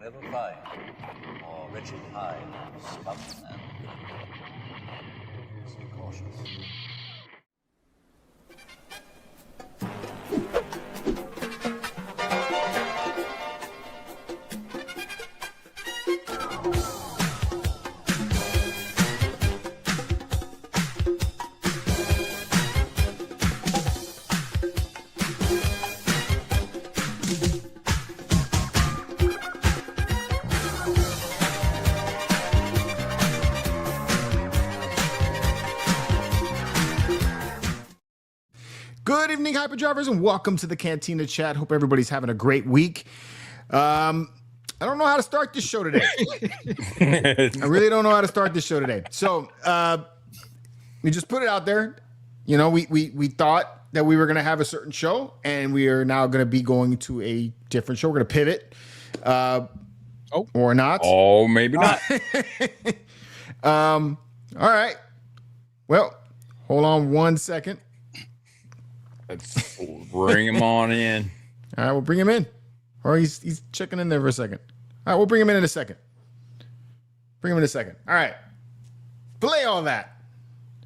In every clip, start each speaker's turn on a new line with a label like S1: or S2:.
S1: ever find more wretched hive of scum and villainy. Be cautious.
S2: Good evening, hyperdrivers, and welcome to the Cantina Chat. Hope everybody's having a great week. I don't know how to start this show today. I really don't know how to start this show today. So we just put it out there. You know, we thought that we were going to have a certain show, and we are now going to be going to a different show. We're going to pivot, or not.
S3: Oh, maybe not.
S2: All right. Well, hold on one second.
S3: Let's bring him on in.
S2: All right, we'll bring him in. Or he's checking in there for a second. All right, we'll bring him in a second. Bring him in a second. All right. Play all that.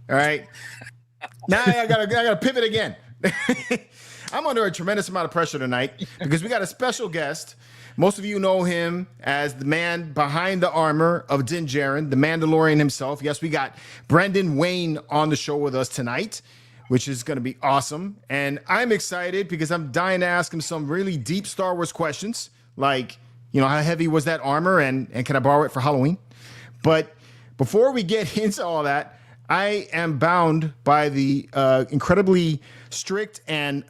S2: All right. Now I gotta pivot again. I'm under a tremendous amount of pressure tonight because we got a special guest. Most of you know him as the man behind the armor of Din Djarin, the Mandalorian himself. Yes, we got Brendan Wayne on the show with us tonight, which is going to be awesome. And I'm excited because I'm dying to ask him some really deep Star Wars questions, like, you know, how heavy was that armor and can I borrow it for Halloween? But before we get into all that, I am bound by the incredibly strict and,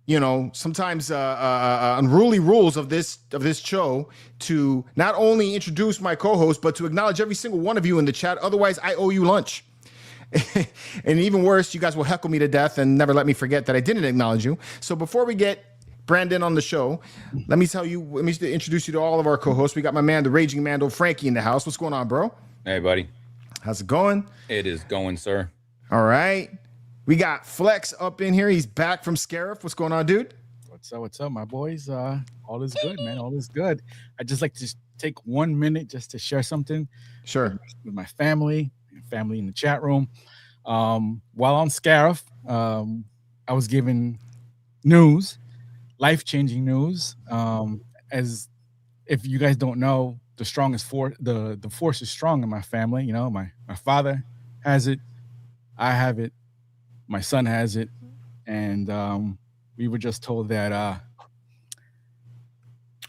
S2: you know, sometimes unruly rules of this show to not only introduce my co-host, but to acknowledge every single one of you in the chat. Otherwise, I owe you lunch. And even worse, you guys will heckle me to death and never let me forget that I didn't acknowledge you. So before we get Brandon on the show, let me introduce you to all of our co-hosts. We got my man, the Raging Mando, Frankie, in the house. What's going on, bro?
S3: Hey, buddy.
S2: How's it going?
S3: It is going, sir.
S2: All right. We got Flex up in here. He's back from Scarif. What's going on, dude?
S4: What's up, my boys? All is good, man. All is good. I'd just like to take 1 minute just to share something.
S2: Sure.
S4: With my family in the chat room. While on Scarif, I was given news, life-changing news. As if you guys don't know, the strongest force, the force is strong in my family. You know, my father has it, I have it, my son has it, and we were just told that.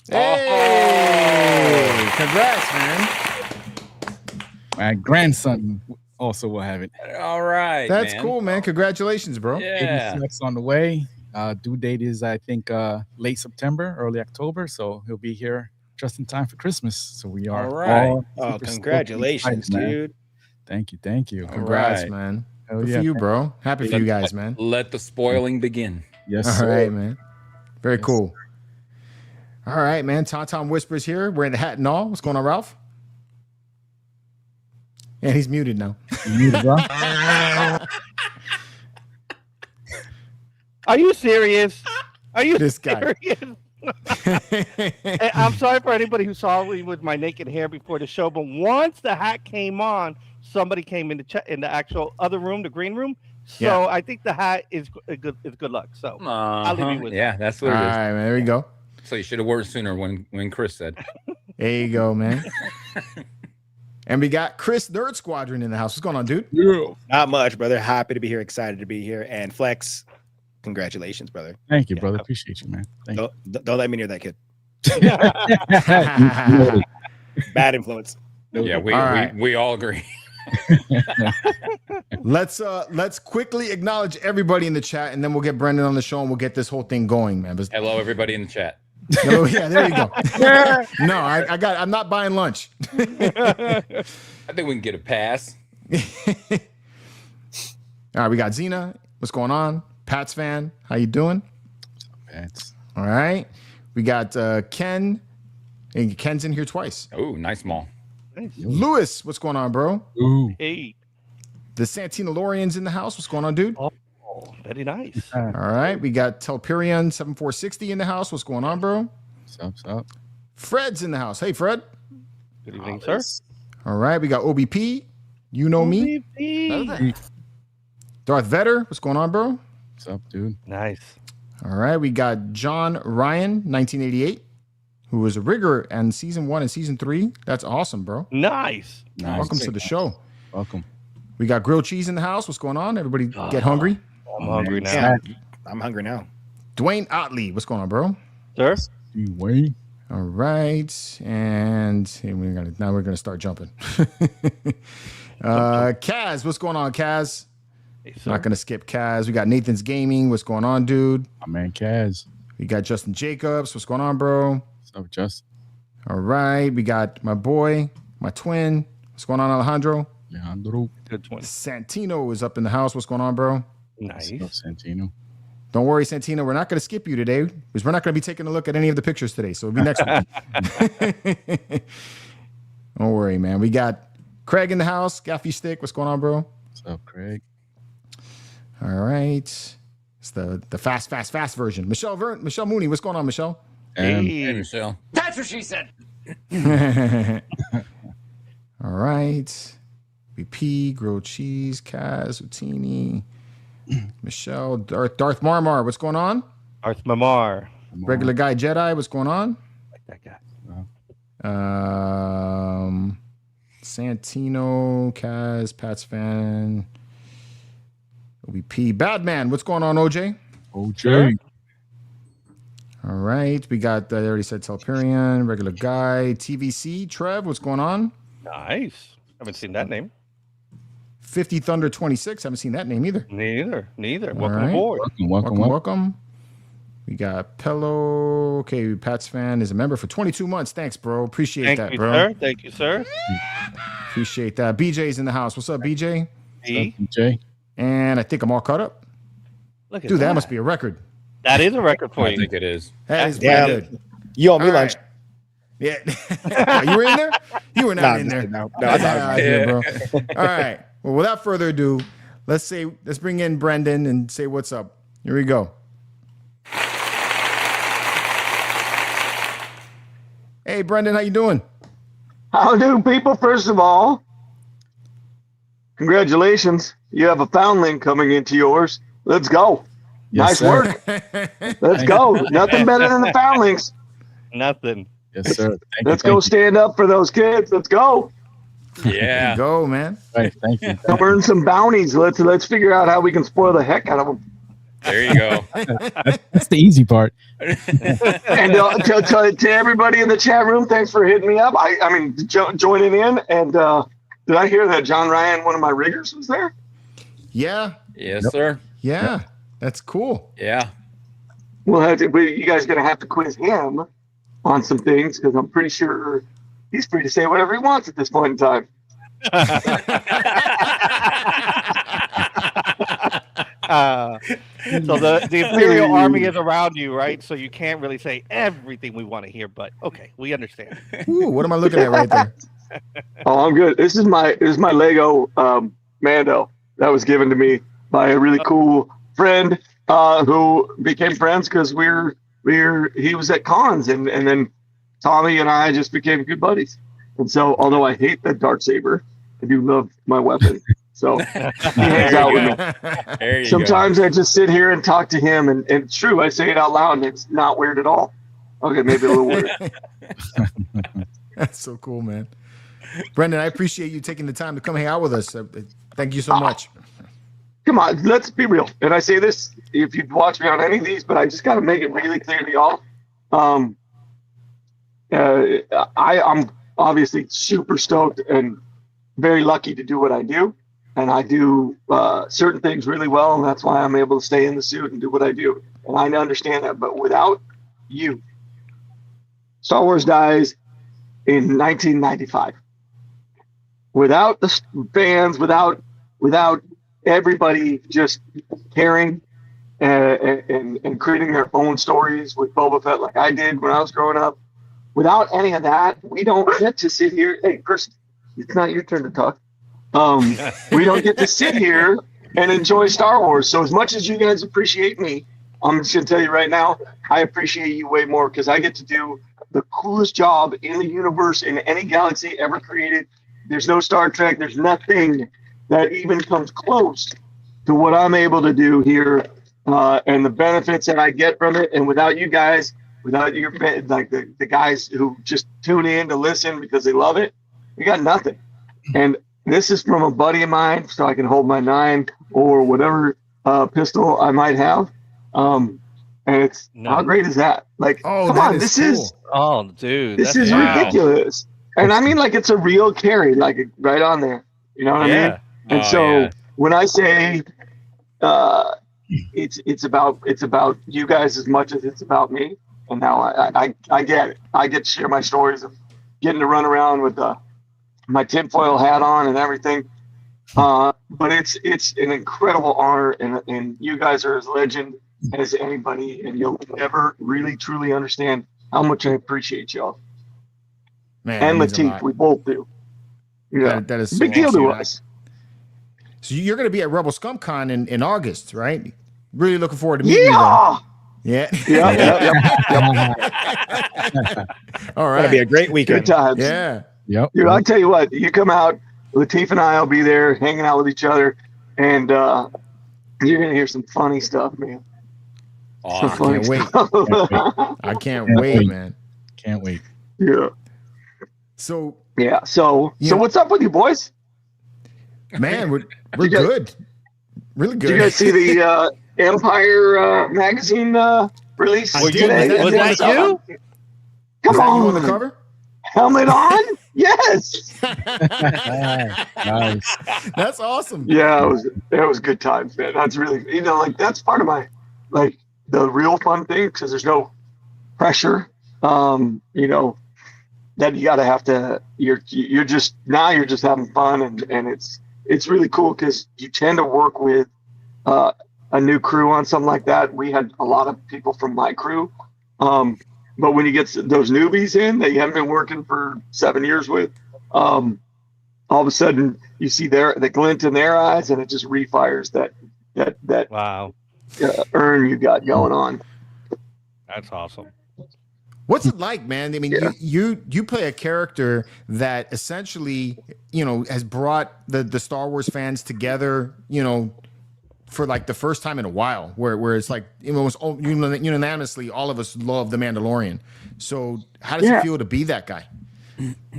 S2: Hey, congrats, man.
S4: My grandson also will have it.
S3: All right.
S2: That's cool, man. Congratulations, bro.
S3: Yeah.
S4: Baby on the way. Due date is, I think, late September, early October. So he'll be here just in time for Christmas. So we are.
S3: All right.
S5: Oh, congratulations, dude.
S4: Thank you.
S2: Congrats,
S3: right.
S2: man.
S4: Hell
S2: Good
S4: yeah,
S2: for you,
S4: man.
S2: bro. Happy for you guys, man.
S3: Let the spoiling begin.
S4: Yes,
S2: All
S4: sir.
S2: right, man. Very
S4: Yes.
S2: cool. All right, man. Tom Whispers here, wearing the hat and all. What's going on, Ralph? And he's muted now.
S4: You, bro?
S5: Are you serious? Are you
S2: This guy.
S5: serious? And I'm sorry for anybody who saw me with my naked hair before the show, but once the hat came on, somebody came in the actual other room, the green room. So
S2: Yeah.
S5: I think the hat is good luck. So I'll leave you with
S3: Yeah, that's
S2: All
S3: what it is.
S2: right, man. There we go.
S3: So you should have worn it sooner when Chris said.
S2: There you go, man. And we got Chris Nerd Squadron in the house. What's going on, dude?
S4: Yeah.
S6: Not much, brother. Happy to be here. Excited to be here. And Flex, congratulations, brother.
S4: Thank you, brother. Appreciate you, man. Thank you.
S6: Don't let me near that kid.
S2: All
S6: Bad influence.
S3: Yeah, we
S2: right.
S3: we all agree.
S2: Let's quickly acknowledge everybody in the chat, and then we'll get Brendan on the show, and we'll get this whole thing going, man.
S3: Hello, everybody in the chat.
S2: Oh, yeah, there you go. No, I'm not buying lunch.
S3: I think we can get a pass.
S2: All right, we got Zena. What's going on? Pats fan, how you doing?
S4: Pats.
S2: All right, we got Ken. And Ken's in here twice.
S3: Oh, nice mall.
S2: Lewis, what's going on, bro?
S4: Ooh.
S5: Hey,
S2: The Santinalorian's in the house. What's going on, dude?
S5: oh, very nice.
S2: All right, we got Telperion 7460 in the house. What's going on, bro?
S4: What's up?
S2: Fred's in the house. Hey, Fred.
S5: Good evening, sir.
S2: All right, we got OBP. You know me.
S5: OBP.
S2: Darth Vader. What's going on, bro?
S4: What's up, dude?
S5: Nice.
S2: All right, we got John Ryan, 1988, who was a rigger in season 1 and season 3. That's awesome, bro.
S5: Nice.
S2: Welcome to the show.
S4: Welcome.
S2: We got grilled cheese in the house. What's going on? Everybody get hungry?
S5: I'm hungry now.
S6: Yeah, I'm hungry now.
S2: Dwayne Otley. What's going on, bro?
S5: Sir?
S4: Wait.
S2: All right, and now we're gonna start jumping. Kaz, what's going on, Kaz?
S5: Hey,
S2: Not gonna skip Kaz. We got Nathan's Gaming. What's going on, dude?
S4: My man, Kaz.
S2: We got Justin Jacobs. What's going on, bro?
S4: What's up, Justin?
S2: All right, we got my boy, my twin. What's going on, Alejandro?
S4: Alejandro.
S5: Good one.
S2: Santino is up in the house. What's going on, bro?
S5: Nice.
S4: What's up, Santino?
S2: Don't worry, Santino. We're not going to skip you today because we're not going to be taking a look at any of the pictures today. So it'll be next week. Don't worry, man. We got Craig in the house. Gaffy Stick. What's going on, bro?
S4: What's up, Craig?
S2: All right. It's the fast version. Michelle Mooney. What's going on, Michelle?
S3: Hey, Michelle.
S1: That's what she said.
S2: All right. BP, grilled cheese, Kaz, Utini, Michelle, Darth Marmar. What's going on?
S5: Arth Mamar.
S2: Regular guy Jedi. What's going on?
S5: Like that guy.
S2: Santino, Kaz, Pat's fan, OBP, Badman. What's going on, OJ?
S4: OJ.
S2: All right. We got, I already said Telperian, regular guy, TVC, Trev. What's going on?
S5: Nice. Haven't seen that name.
S2: 50 Thunder 26. Haven't seen that name either.
S5: Neither.
S2: All
S5: Welcome
S2: right.
S5: aboard.
S4: Welcome.
S2: We got Pello. Okay, Pat's fan is a member for 22 months. Thanks, bro. Appreciate that, bro.
S5: Sir. Thank you, sir.
S2: Appreciate that. BJ's in the house. What's up, BJ?
S5: E.
S4: Jay.
S2: And I think I'm all caught up.
S5: Look at
S2: Dude, that must be a record.
S5: That is a record for
S3: I
S5: you.
S3: think it is.
S2: That is
S6: Yeah.
S2: pretty good.
S6: You owe me
S2: All
S6: lunch.
S2: right. Yeah. You were in there? You were not in there.
S6: No,
S2: Get
S6: I
S2: that out of here, bro.
S3: Yeah.
S2: All right. Well, without further ado, let's bring in Brendan and say what's up. Here we go. Hey, Brendan, how you doing?
S7: How do people? First of all, congratulations. You have a foundling coming into yours. Let's go.
S4: Yes,
S7: nice
S4: sir.
S7: work. Let's go. Nothing better than the foundlings.
S5: Nothing.
S4: Yes, sir. Thank
S7: Let's
S4: you,
S7: go stand up for those kids. Let's go.
S2: There you
S3: Yeah.
S2: go, man.
S4: Right, thank you.
S7: Come earn some bounties. Let's figure out how we can spoil the heck out of them.
S3: There you go.
S4: That's the easy part.
S7: And to everybody in the chat room, thanks for hitting me up. I mean, joining in. And did I hear that John Ryan, one of my riggers, was there?
S2: Yeah.
S3: Yes, sir.
S2: Yeah. That's cool.
S3: Yeah.
S7: You guys going to have to quiz him on some things because I'm pretty sure he's free to say whatever he wants at this point in time.
S5: So the Imperial Army is around you, right? So you can't really say everything we want to hear, but okay, we understand.
S2: Ooh, what am I looking at right there?
S7: Oh, I'm good. This is my Lego Mando that was given to me by a really cool friend who became friends because he was at cons and then Tommy and I just became good buddies. And so, although I hate the Darksaber, I do love my weapon. So he hangs out with me.
S3: There you
S7: Sometimes I just sit here and talk to him, and it's true. I say it out loud, and it's not weird at all. Okay, maybe a little weird.
S2: That's so cool, man. Brendan, I appreciate you taking the time to come hang out with us. Thank you so much.
S7: Come on, let's be real. And I say this if you've watched me on any of these, but I just got to make it really clear to y'all. I'm obviously super stoked and very lucky to do what I do. And I do certain things really well, and that's why I'm able to stay in the suit and do what I do. And I understand that. But without you, Star Wars dies in 1995. Without the fans, without everybody just caring and creating their own stories with Boba Fett like I did when I was growing up, without any of that, we don't get to sit here. Hey, Chris, it's not your turn to talk. We don't get to sit here and enjoy Star Wars. So as much as you guys appreciate me, I'm just going to tell you right now, I appreciate you way more because I get to do the coolest job in the universe, in any galaxy ever created. There's no Star Trek. There's nothing that even comes close to what I'm able to do here, and the benefits that I get from it. And without you guys, without your like the guys who just tune in to listen because they love it, we got nothing. And this is from a buddy of mine, so I can hold my 9 or whatever pistol I might have. And it's how great is that? Like, come on, this is
S5: dude,
S7: this is ridiculous. And I mean, like, it's a real carry, like right on there. You know what I mean? And when I say it's about you guys as much as it's about me. And now I get it. I get to share my stories of getting to run around with my tinfoil hat on and everything. But it's an incredible honor, and you guys are as legend as anybody, and you'll never really truly understand how much I appreciate y'all.
S2: Man,
S7: and Latif, we both do. You know,
S2: that is so
S7: big deal
S2: awesome,
S7: to
S2: man.
S7: us.
S2: So you're going to be at Rebel Scum Con in August, right? Really looking forward to meeting you there.
S7: Yeah.
S2: All right.
S6: That'll be a great weekend.
S7: Good times.
S2: Yeah.
S4: Yep.
S7: Dude, I'll tell you what, you come out, Latif and I will be there hanging out with each other, and you're going to hear some funny stuff, man.
S2: I can't wait. I can't wait, man.
S4: Can't wait.
S7: Yeah.
S2: So
S7: what's up with you boys?
S2: Man, we're good. Really good.
S7: Did you guys see the Empire magazine release today?
S5: Was that you?
S7: Come on.
S2: the cover?
S7: Helmet on? Yes.
S4: Nice.
S2: That's awesome.
S7: Yeah, it was good times, man. That's really, like, that's part of my, like, the real fun thing, because there's no pressure. That you gotta have to. You're just having fun, and it's really cool because you tend to work with a new crew on something like that. We had a lot of people from my crew, but when you get those newbies in that you haven't been working for 7 years with, all of a sudden you see the glint in their eyes, and it just refires that
S5: Wow,
S7: urn you got going on.
S5: that's awesome.
S2: What's it like, man? I mean, you play a character that essentially, has brought the Star Wars fans together, for like the first time in a while, where it's like almost unanimously all of us love the Mandalorian. So how does it feel to be that guy?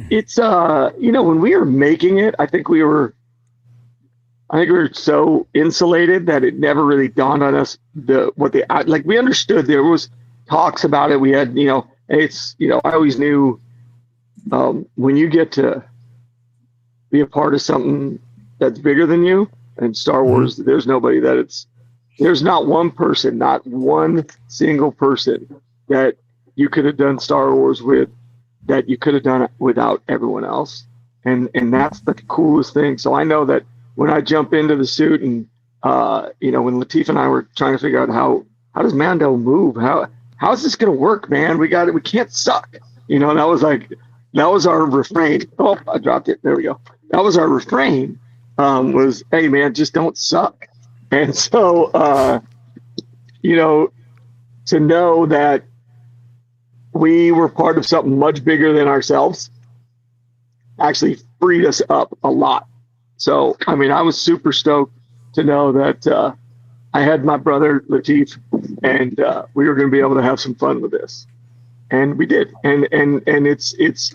S7: It's when we were making it, I think we were so insulated that it never really dawned on us we understood there was talks about it. We had I always knew when you get to be a part of something that's bigger than you, and Star Wars, there's nobody there's not one person, not one single person that you could have done Star Wars with that you could have done it without everyone else. And that's the coolest thing. So I know that when I jump into the suit and, when Latif and I were trying to figure out how does Mando move? How's this going to work, man? We can't suck. And that was our refrain. Oh, I dropped it. There we go. That was our refrain, was, hey, man, just don't suck. And so, to know that we were part of something much bigger than ourselves actually freed us up a lot. So, I mean, I was super stoked to know that I had my brother Latif, and we were going to be able to have some fun with this, and we did. And it's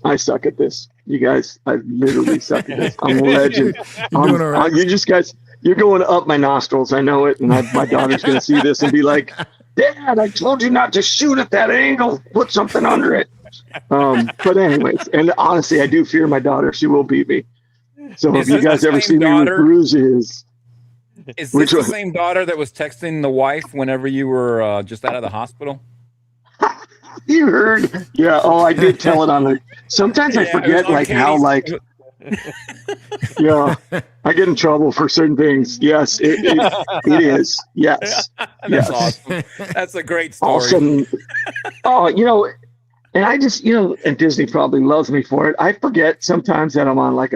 S7: I suck at this, you guys. I literally suck at this. I'm a legend.
S2: You're doing all right.
S7: You just guys, you're going up my nostrils. I know it, and my daughter's going to see this and be like, "Dad, I told you not to shoot at that angle. Put something under it." But anyways, and honestly, I do fear my daughter. She will beat me. So if you guys ever see me with bruises.
S3: Is this the same daughter that was texting the wife whenever you were just out of the hospital?
S7: You heard? Yeah. Oh, I did tell it on the. Sometimes I forget yeah, I get in trouble for certain things. Yes, it is. Yes.
S3: That's awesome. That's a great story.
S7: Awesome. Oh, and I just, and Disney probably loves me for it. I forget sometimes that I'm on like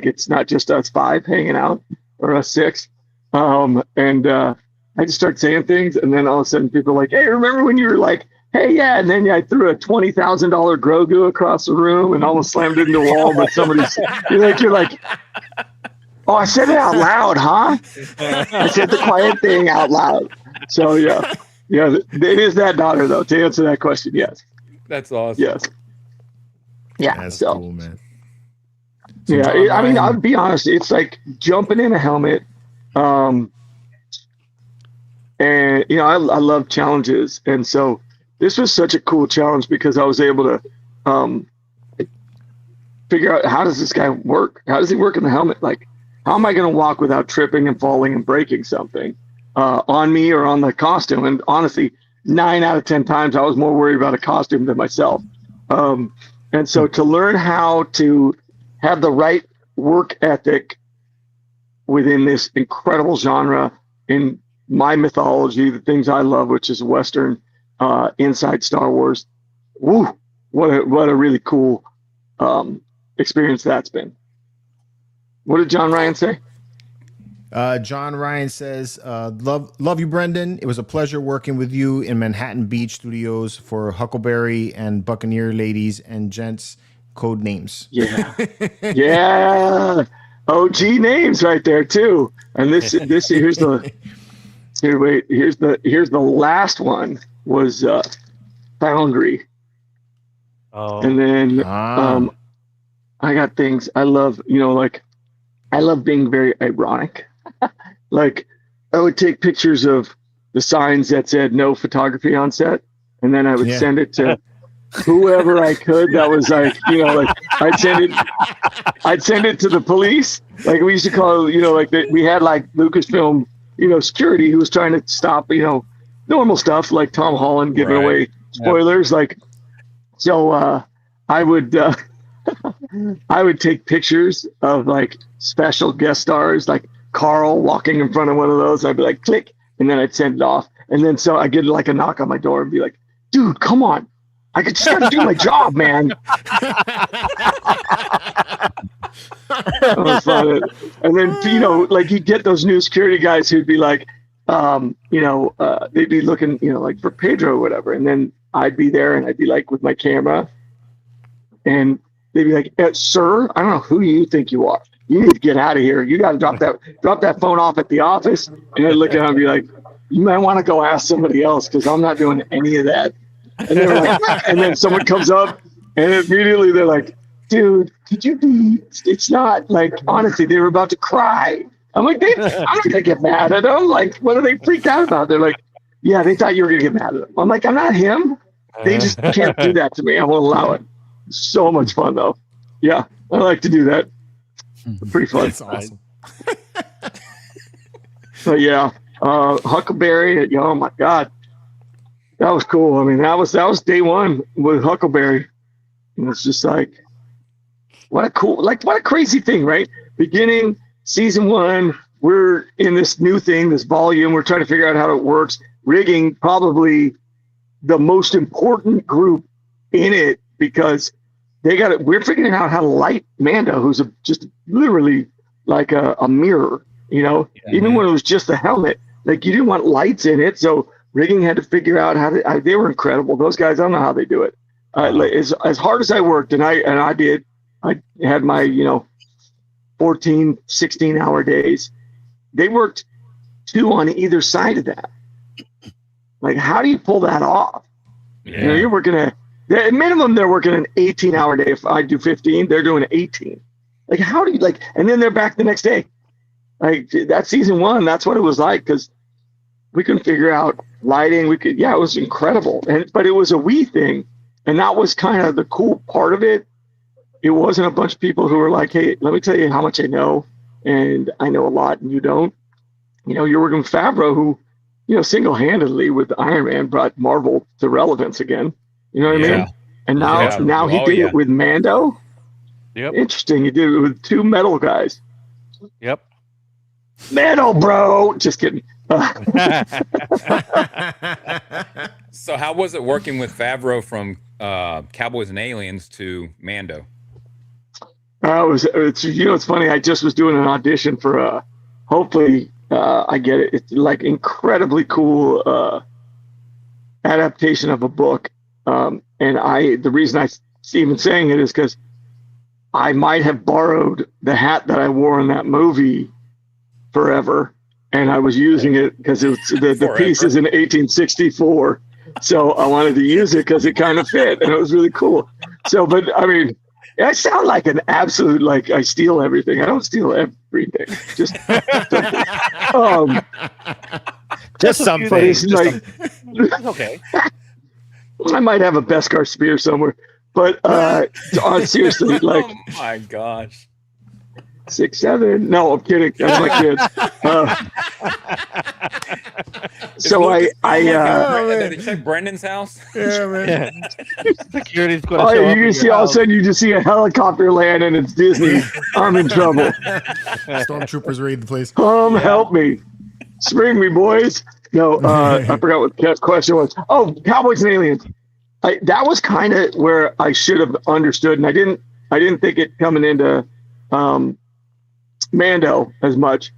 S7: it's not just us 5 hanging out or us 6. I just start saying things, and then all of a sudden people are like, "Hey, remember when you were like hey, yeah. And then I threw a $20,000 Grogu across the room and almost slammed it into the wall. But you're like, oh, I said it out loud, huh? I said the quiet thing out loud. So yeah, it is that daughter though. To answer that question, yes.
S3: That's awesome.
S7: Yes. Yeah.
S2: That's
S7: so
S2: cool, man. So
S7: yeah,
S2: John
S7: I mean,
S2: Ryan-
S7: I'll be honest. It's like jumping in a helmet. And I love challenges, and so this was such a cool challenge because I was able to figure out, how does this guy work? How does he work in the helmet? Like, how am I going to walk without tripping and falling and breaking something on me or on the costume? And honestly, 9 out of 10 times I was more worried about a costume than myself. And so to learn how to have the right work ethic within this incredible genre in my mythology, the things I love, which is Western, inside Star Wars. Woo! What a really cool experience that's been. What did John Ryan say?
S2: John Ryan says, love you, Brendan. It was a pleasure working with you in Manhattan Beach Studios for Huckleberry and Buccaneer Ladies and Gents code names.
S7: Yeah. Yeah. OG names right there too. And here's the last one was Foundry.
S5: Oh.
S7: And then I got things I love, I love being very ironic. Like, I would take pictures of the signs that said no photography on set, and then I would send it to whoever I could. That was like, I'd send it to the police. Like, we used to call, we had like Lucasfilm, security who was trying to stop, normal stuff like Tom Holland giving away spoilers. Like, so I would take pictures of like special guest stars, like Carl walking in front of one of those. I'd be like, click, and then I'd send it off. And then so I get like a knock on my door and be like, dude, come on. I could just gotta do my job, man. That was fun. And then, you get those new security guys who'd be like, they'd be looking, like for Pedro or whatever. And then I'd be there and I'd be like with my camera, and they'd be like, sir, I don't know who you think you are. You need to get out of here. You got to drop that phone off at the office. And I'd look at him and be like, you might want to go ask somebody else, because I'm not doing any of that. And they're like, and then someone comes up and immediately they're like, dude, could you be, it's not like, honestly, they were about to cry. I'm like, I'm not going to get mad at them. Like, what are they freaked out about? They're like, yeah, they thought you were going to get mad at them. I'm like, I'm not him. They just can't do that to me. I won't allow it. So much fun though. Yeah, I like to do that. Pretty fun.
S2: That's awesome.
S7: So yeah, Huckleberry. Oh my God, that was cool. I mean, that was day one with Huckleberry. And it's just like, what a crazy thing, right? Beginning season one, we're in this new thing, this volume. We're trying to figure out how it works. Rigging, probably the most important group in it, because we're figuring out how to light Mando, who's just literally like a mirror, even when it was just a helmet, like you didn't want lights in it. So rigging had to figure out they were incredible. Those guys, I don't know how they do it. As hard as I worked, and I did, I had my, 14, 16 hour days. They worked 2 on either side of that. Like, how do you pull that off?
S3: Yeah.
S7: You're working at minimum, they're working an 18-hour day. If I do 15, they're doing 18. Like, how do you and then they're back the next day. Like, that season 1, that's what it was like, because we couldn't figure out lighting. It was incredible. But it was a we thing. And that was kind of the cool part of it. It wasn't a bunch of people who were like, hey, let me tell you how much I know. And I know a lot and you don't. You're working with Favreau, who, single-handedly with Iron Man brought Marvel to relevance again. You know what I mean? And now he did it with Mando.
S5: Yep.
S7: Interesting. He did it with 2 metal guys.
S5: Yep.
S7: Metal, bro. Just kidding.
S3: So how was it working with Favreau from Cowboys and Aliens to Mando?
S7: It's funny. I just was doing an audition for hopefully I get it. It's like incredibly cool adaptation of a book. And the reason I even saying it is because I might have borrowed the hat that I wore in that movie forever, and I was using it because the piece is in 1864. So I wanted to use it because it kind of fit, and it was really cool. So, but I mean, I sound like an absolute, like I steal everything. I don't steal everything. Just
S6: something.
S7: But it's like,
S5: It's okay.
S7: I might have a Beskar spear somewhere, but seriously, like,
S3: Oh my gosh.
S7: 6, 7. No, I'm kidding. That's my kid. So
S3: Did
S2: man.
S3: they check Brendan's house?
S2: Yeah, man.
S5: Security's going to
S7: oh,
S5: show
S7: yeah,
S5: up
S7: you
S5: in
S7: can see
S5: your
S7: all of a
S5: house.
S7: sudden you just see a helicopter land and it's Disney. I'm in trouble.
S2: Stormtroopers raid the place.
S7: Help me, spring me, boys. No, I forgot what the question was. Oh, Cowboys and Aliens. That was kind of where I should have understood, and I didn't think it coming into Mando as much.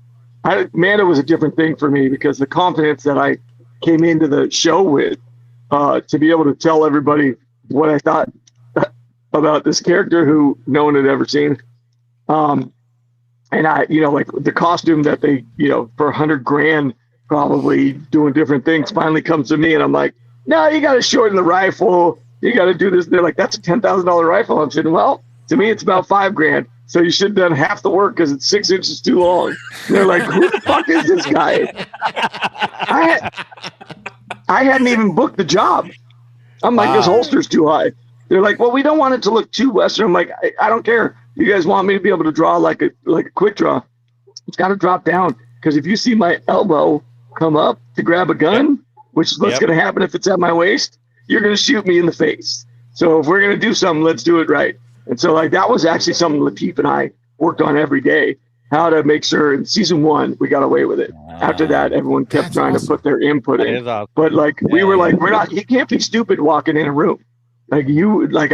S7: Mando was a different thing for me because the confidence that I came into the show with, to be able to tell everybody what I thought about this character who no one had ever seen. And I, like the costume that they, for $100,000 probably doing different things finally comes to me, and I'm like, no, you got to shorten the rifle. You got to do this. They're like, that's a $10,000 rifle. I'm saying, well, to me, it's about $5,000. So you should have done half the work because it's 6 inches too long. And they're like, who the fuck is this guy? I hadn't even booked the job. I'm like, this holster's too high. They're like, well, we don't want it to look too Western. I'm like, I don't care. You guys want me to be able to draw like a quick draw? It's got to drop down because if you see my elbow come up to grab a gun, which is what's going to happen if it's at my waist, you're going to shoot me in the face. So if we're going to do something, let's do it right. And so like that was actually something Lateef and I worked on every day, how to make sure in season 1 we got away with it. After that, everyone kept trying to put their input in.
S5: Awesome.
S7: But like we were like, you can't be stupid walking in a room. I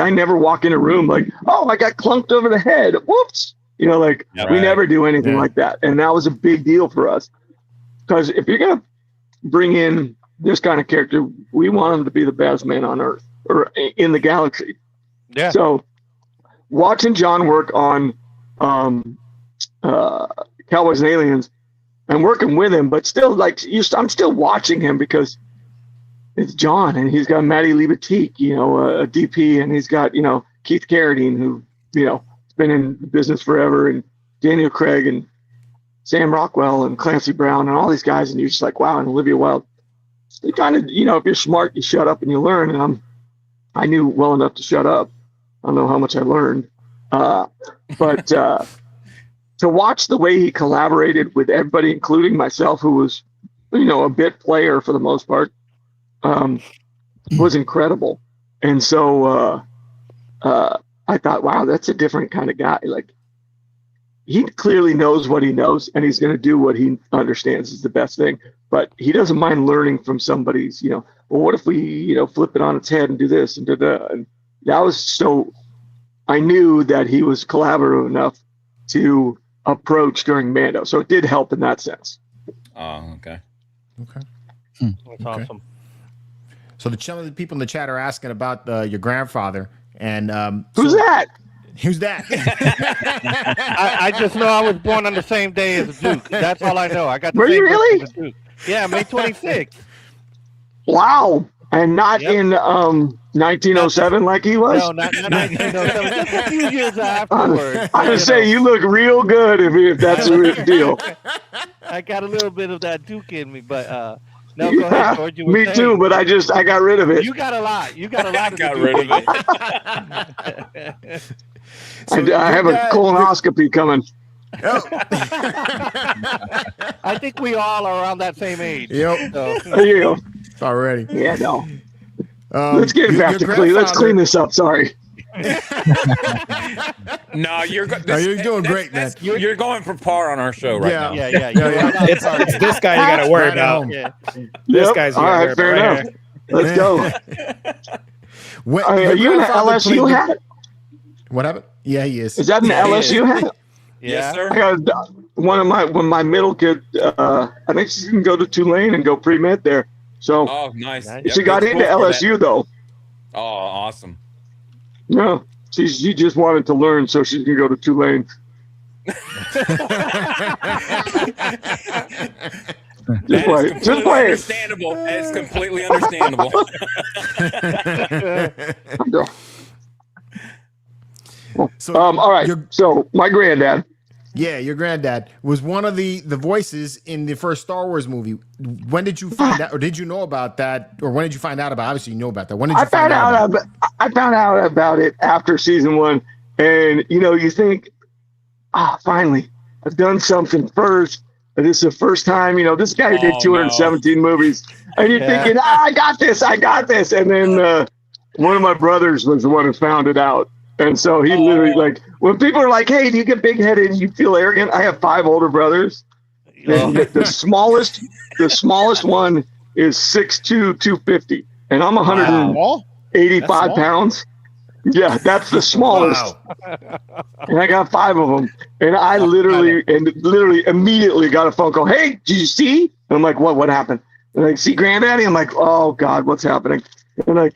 S7: never walk in a room like, oh, I got clunked over the head. Whoops. We never do anything like that. And that was a big deal for us. Because if you're going to bring in this kind of character, we want him to be the best man on earth or in the galaxy.
S5: Yeah.
S7: So watching John work on Cowboys and Aliens and working with him, but still I'm still watching him because it's John and he's got Maddie Libatique, a DP, and he's got, Keith Carradine, who, has been in the business forever, and Daniel Craig and Sam Rockwell and Clancy Brown and all these guys. And you're just like, wow. And Olivia Wilde, you kind of, if you're smart, you shut up and you learn. And I knew well enough to shut up. I don't know how much I learned, but to watch the way he collaborated with everybody, including myself, who was, a bit player for the most part, was incredible. And so I thought, wow, that's a different kind of guy. Like he clearly knows what he knows, and he's going to do what he understands is the best thing. But he doesn't mind learning from somebody's, well, what if we, flip it on its head and do this and da-da. And that was so, I knew that he was collaborative enough to approach during Mando. So it did help in that sense.
S3: Oh, okay.
S2: Okay.
S5: That's awesome.
S2: So the people in the chat are asking about your grandfather. And
S7: Who's that?
S2: Who's that?
S5: I just know I was born on the same day as the Duke. That's all I know. I got the
S7: Were
S5: same
S7: you
S5: birthday
S7: really?
S5: as the Duke. Yeah, May 26th.
S7: Wow. And not in 1907 like he was?
S5: No, not 1907. Just a few years afterwards.
S7: I would say you look real good if that's the deal.
S5: I got a little bit of that Duke in me, but no, go ahead, George. You were
S7: Me
S5: saying.
S7: too, but I got rid of it.
S5: You got a lot. You got a lot.
S3: Got rid of it.
S7: I have a colonoscopy coming.
S5: I think we all are around that same age.
S2: Yep.
S5: So.
S7: There you go.
S2: Already.
S7: Yeah, no. Let's get back to clean. Let's clean this up. Sorry.
S3: No, you're good.
S2: No, you're doing great, man.
S3: You're going for par on our show right now.
S5: Yeah.
S6: It's this guy you got to worry
S2: Right
S6: about.
S2: home.
S5: Yeah.
S6: This guy's you
S7: all
S6: gotta
S7: right.
S6: worry
S7: Fair
S6: about
S7: enough. Let's go. Are you in an LSU hat?
S2: What happened? Yeah, he is.
S7: Is that an LSU hat?
S3: Yes, sir.
S7: I got when my middle kid. I think she's gonna go to Tulane and go pre-med there. So
S3: Oh, nice.
S5: Nice.
S7: she got into LSU though.
S3: Oh, awesome.
S7: Yeah, she just wanted to learn so she can go to Tulane.
S3: That is completely
S7: play it.
S3: understandable. That is completely understandable.
S2: So,
S7: All right. So my granddad.
S2: yeah, your granddad was one of the voices in the first Star Wars movie. When did you find out, or did you know about that, or when did you find out about? Obviously, you know about that. When did you find out?
S7: I found out about it after season 1, and you think, finally, I've done something first. This is the first time, this guy did 217 movies, and you're thinking, I got this, and then one of my brothers was the one who found it out. And so he literally, like, when people are like, hey, do you get big-headed and you feel arrogant? I have 5 older brothers. And the smallest one is 6'2", 250. And I'm 185 pounds. Yeah, that's the smallest.
S2: Wow.
S7: And I got 5 of them. And I literally immediately got a phone call. Hey, did you see? And I'm like, what happened? And I see Granddaddy. I'm like, oh, God, what's happening? And like,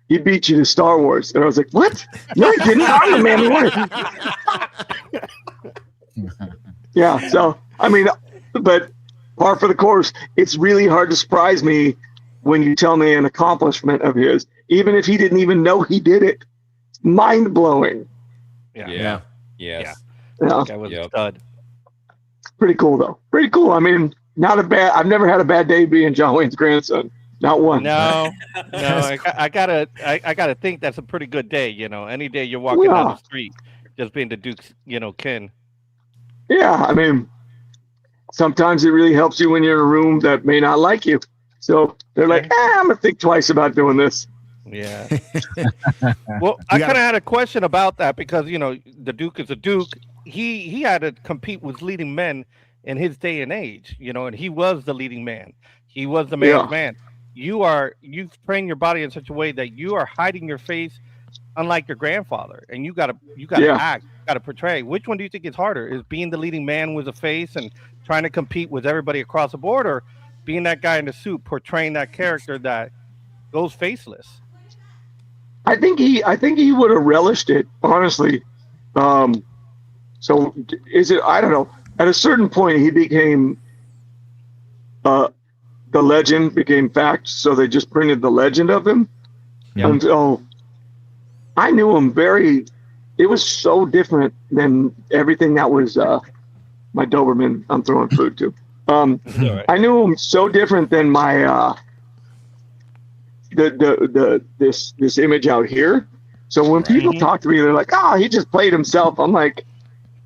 S7: he beat you to Star Wars. And I was like, what? No, he didn't. I'm the Mandalorian. Yeah, so, I mean, but par for the course, it's really hard to surprise me when you tell me an accomplishment of his, even if he didn't even know he did it. Mind-blowing.
S3: Yeah. Yes.
S7: Yeah.
S5: That was a stud.
S7: Pretty cool, though. Pretty cool. I mean, I've never had a bad day being John Wayne's grandson. Not one.
S5: No. I gotta think that's a pretty good day. Any day you're walking down the street, just being the Duke's, kin.
S7: Yeah, I mean, sometimes it really helps you when you're in a room that may not like you. So they're like, I'm gonna think twice about doing this.
S5: Yeah. Well, I kind of had a question about that because the Duke is a Duke. He had to compete with leading men in his day and age. And he was the leading man. He was the man's man. You've trained your body in such a way that you are hiding your face, unlike your grandfather, and you gotta act, you gotta portray. Which one do you think is harder? Is being the leading man with a face and trying to compete with everybody across the board, or being that guy in the suit portraying that character that goes faceless?
S7: I think he would have relished it, honestly. So is it? I don't know. At a certain point, he became the legend became fact, so they just printed the legend of him. Yeah. And so I knew him it was so different than everything that was my Doberman I'm throwing food to. Right. I knew him so different than my this image out here. So when people talk to me, they're like, he just played himself. I'm like,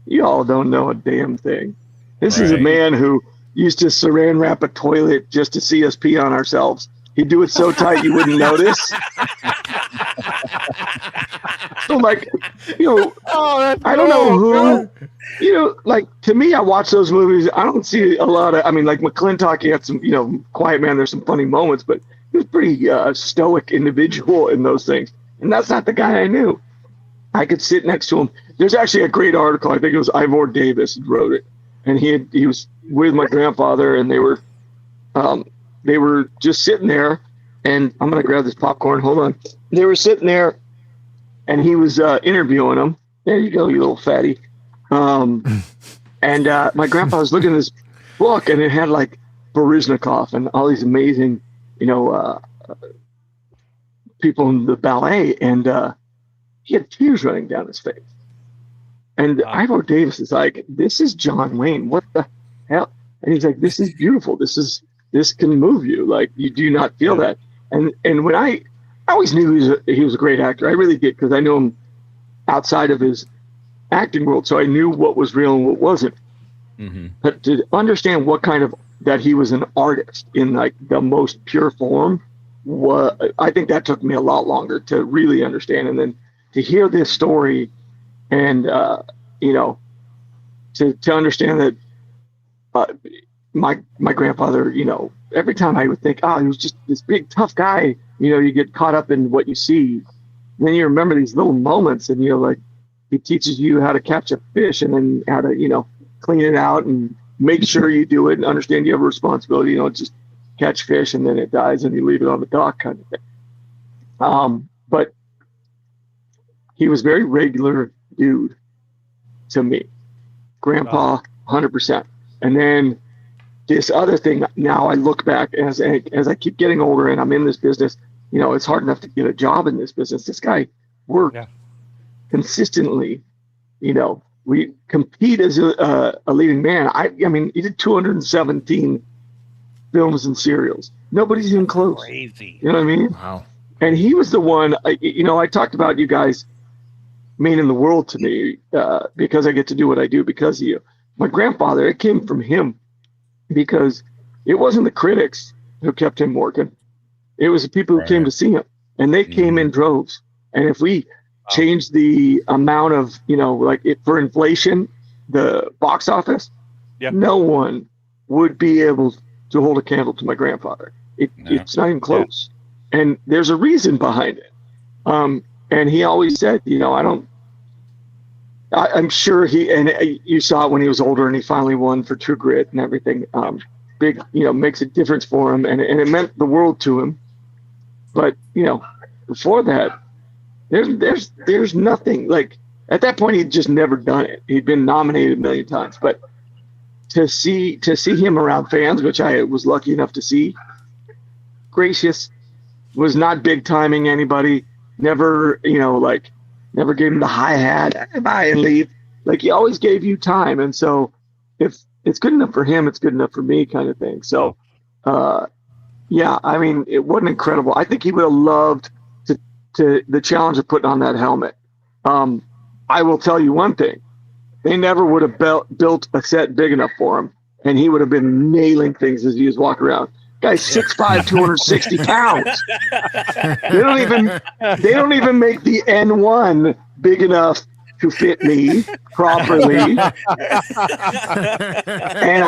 S7: you all don't know a damn thing. This is a man who used to saran wrap a toilet just to see us pee on ourselves. He'd do it so tight you wouldn't notice. So like, I don't know who, like to me, I watch those movies. I don't see a lot of, like McClintock, he had some, Quiet Man, there's some funny moments, but he was pretty stoic individual in those things. And that's not the guy I knew. I could sit next to him. There's actually a great article. I think it was Ivor Davis who wrote it. And he was with my grandfather, and they were just sitting there. And I'm gonna grab this popcorn. Hold on. They were sitting there, and he was interviewing them. There you go, you little fatty. And my grandpa was looking at this book, and it had like Baryshnikov and all these amazing, people in the ballet, and he had tears running down his face. And Ivor Davis is like, this is John Wayne. What the hell? And he's like, this is beautiful. This can move you. Like, you do not feel that. And when I always knew he was a great actor. I really did, because I knew him outside of his acting world. So I knew what was real and what wasn't. Mm-hmm. But to understand that he was an artist in like the most pure form, I think that took me a lot longer to really understand. And then to hear this story and, to understand that my grandfather, every time I would think, he was just this big, tough guy, you get caught up in what you see. And then you remember these little moments, and, like, he teaches you how to catch a fish and then how to, clean it out and make sure you do it and understand you have a responsibility. catch fish and then it dies and you leave it on the dock kind of thing. But he was very regular dude to me. Grandpa, 100%. And then this other thing, now I look back as I keep getting older and I'm in this business, you know, it's hard enough to get a job in this business. This guy worked consistently. You know, we compete as a leading man. I mean, he did 217 films and serials. Nobody's even close.
S5: Crazy.
S7: You know what I mean?
S2: Wow.
S7: And he was the one, you know, I talked about you guys meaning the world to me because I get to do what I do because of you. My grandfather, it came from him because it wasn't the critics who kept him working. It was the people who came to see him, and they came in droves. And if we changed the amount of, you know, like for inflation, the box office, no one would be able to hold a candle to my grandfather. It's not even close. And there's a reason behind it. And he always said, you know, I'm sure you saw it when he was older and he finally won for True Grit and everything. Big, you know, makes a difference for him. And it meant the world to him. But, you know, before that, there's nothing. Like, at that point, he'd just never done it. He'd been nominated a million times. But to see him around fans, which I was lucky enough to see, gracious, was not big timing anybody, never, you know, like, never gave him the hi-hat, bye and leave. Like, he always gave you time. And so if it's good enough for him, it's good enough for me kind of thing. So, yeah, I mean, it wasn't incredible. I think he would have loved to the challenge of putting on that helmet. I will tell you one thing. They never would have built a set big enough for him, and he would have been nailing things as he was walking around. Guy's 6'5", 260 pounds. They don't even make the N1 big enough to fit me properly. And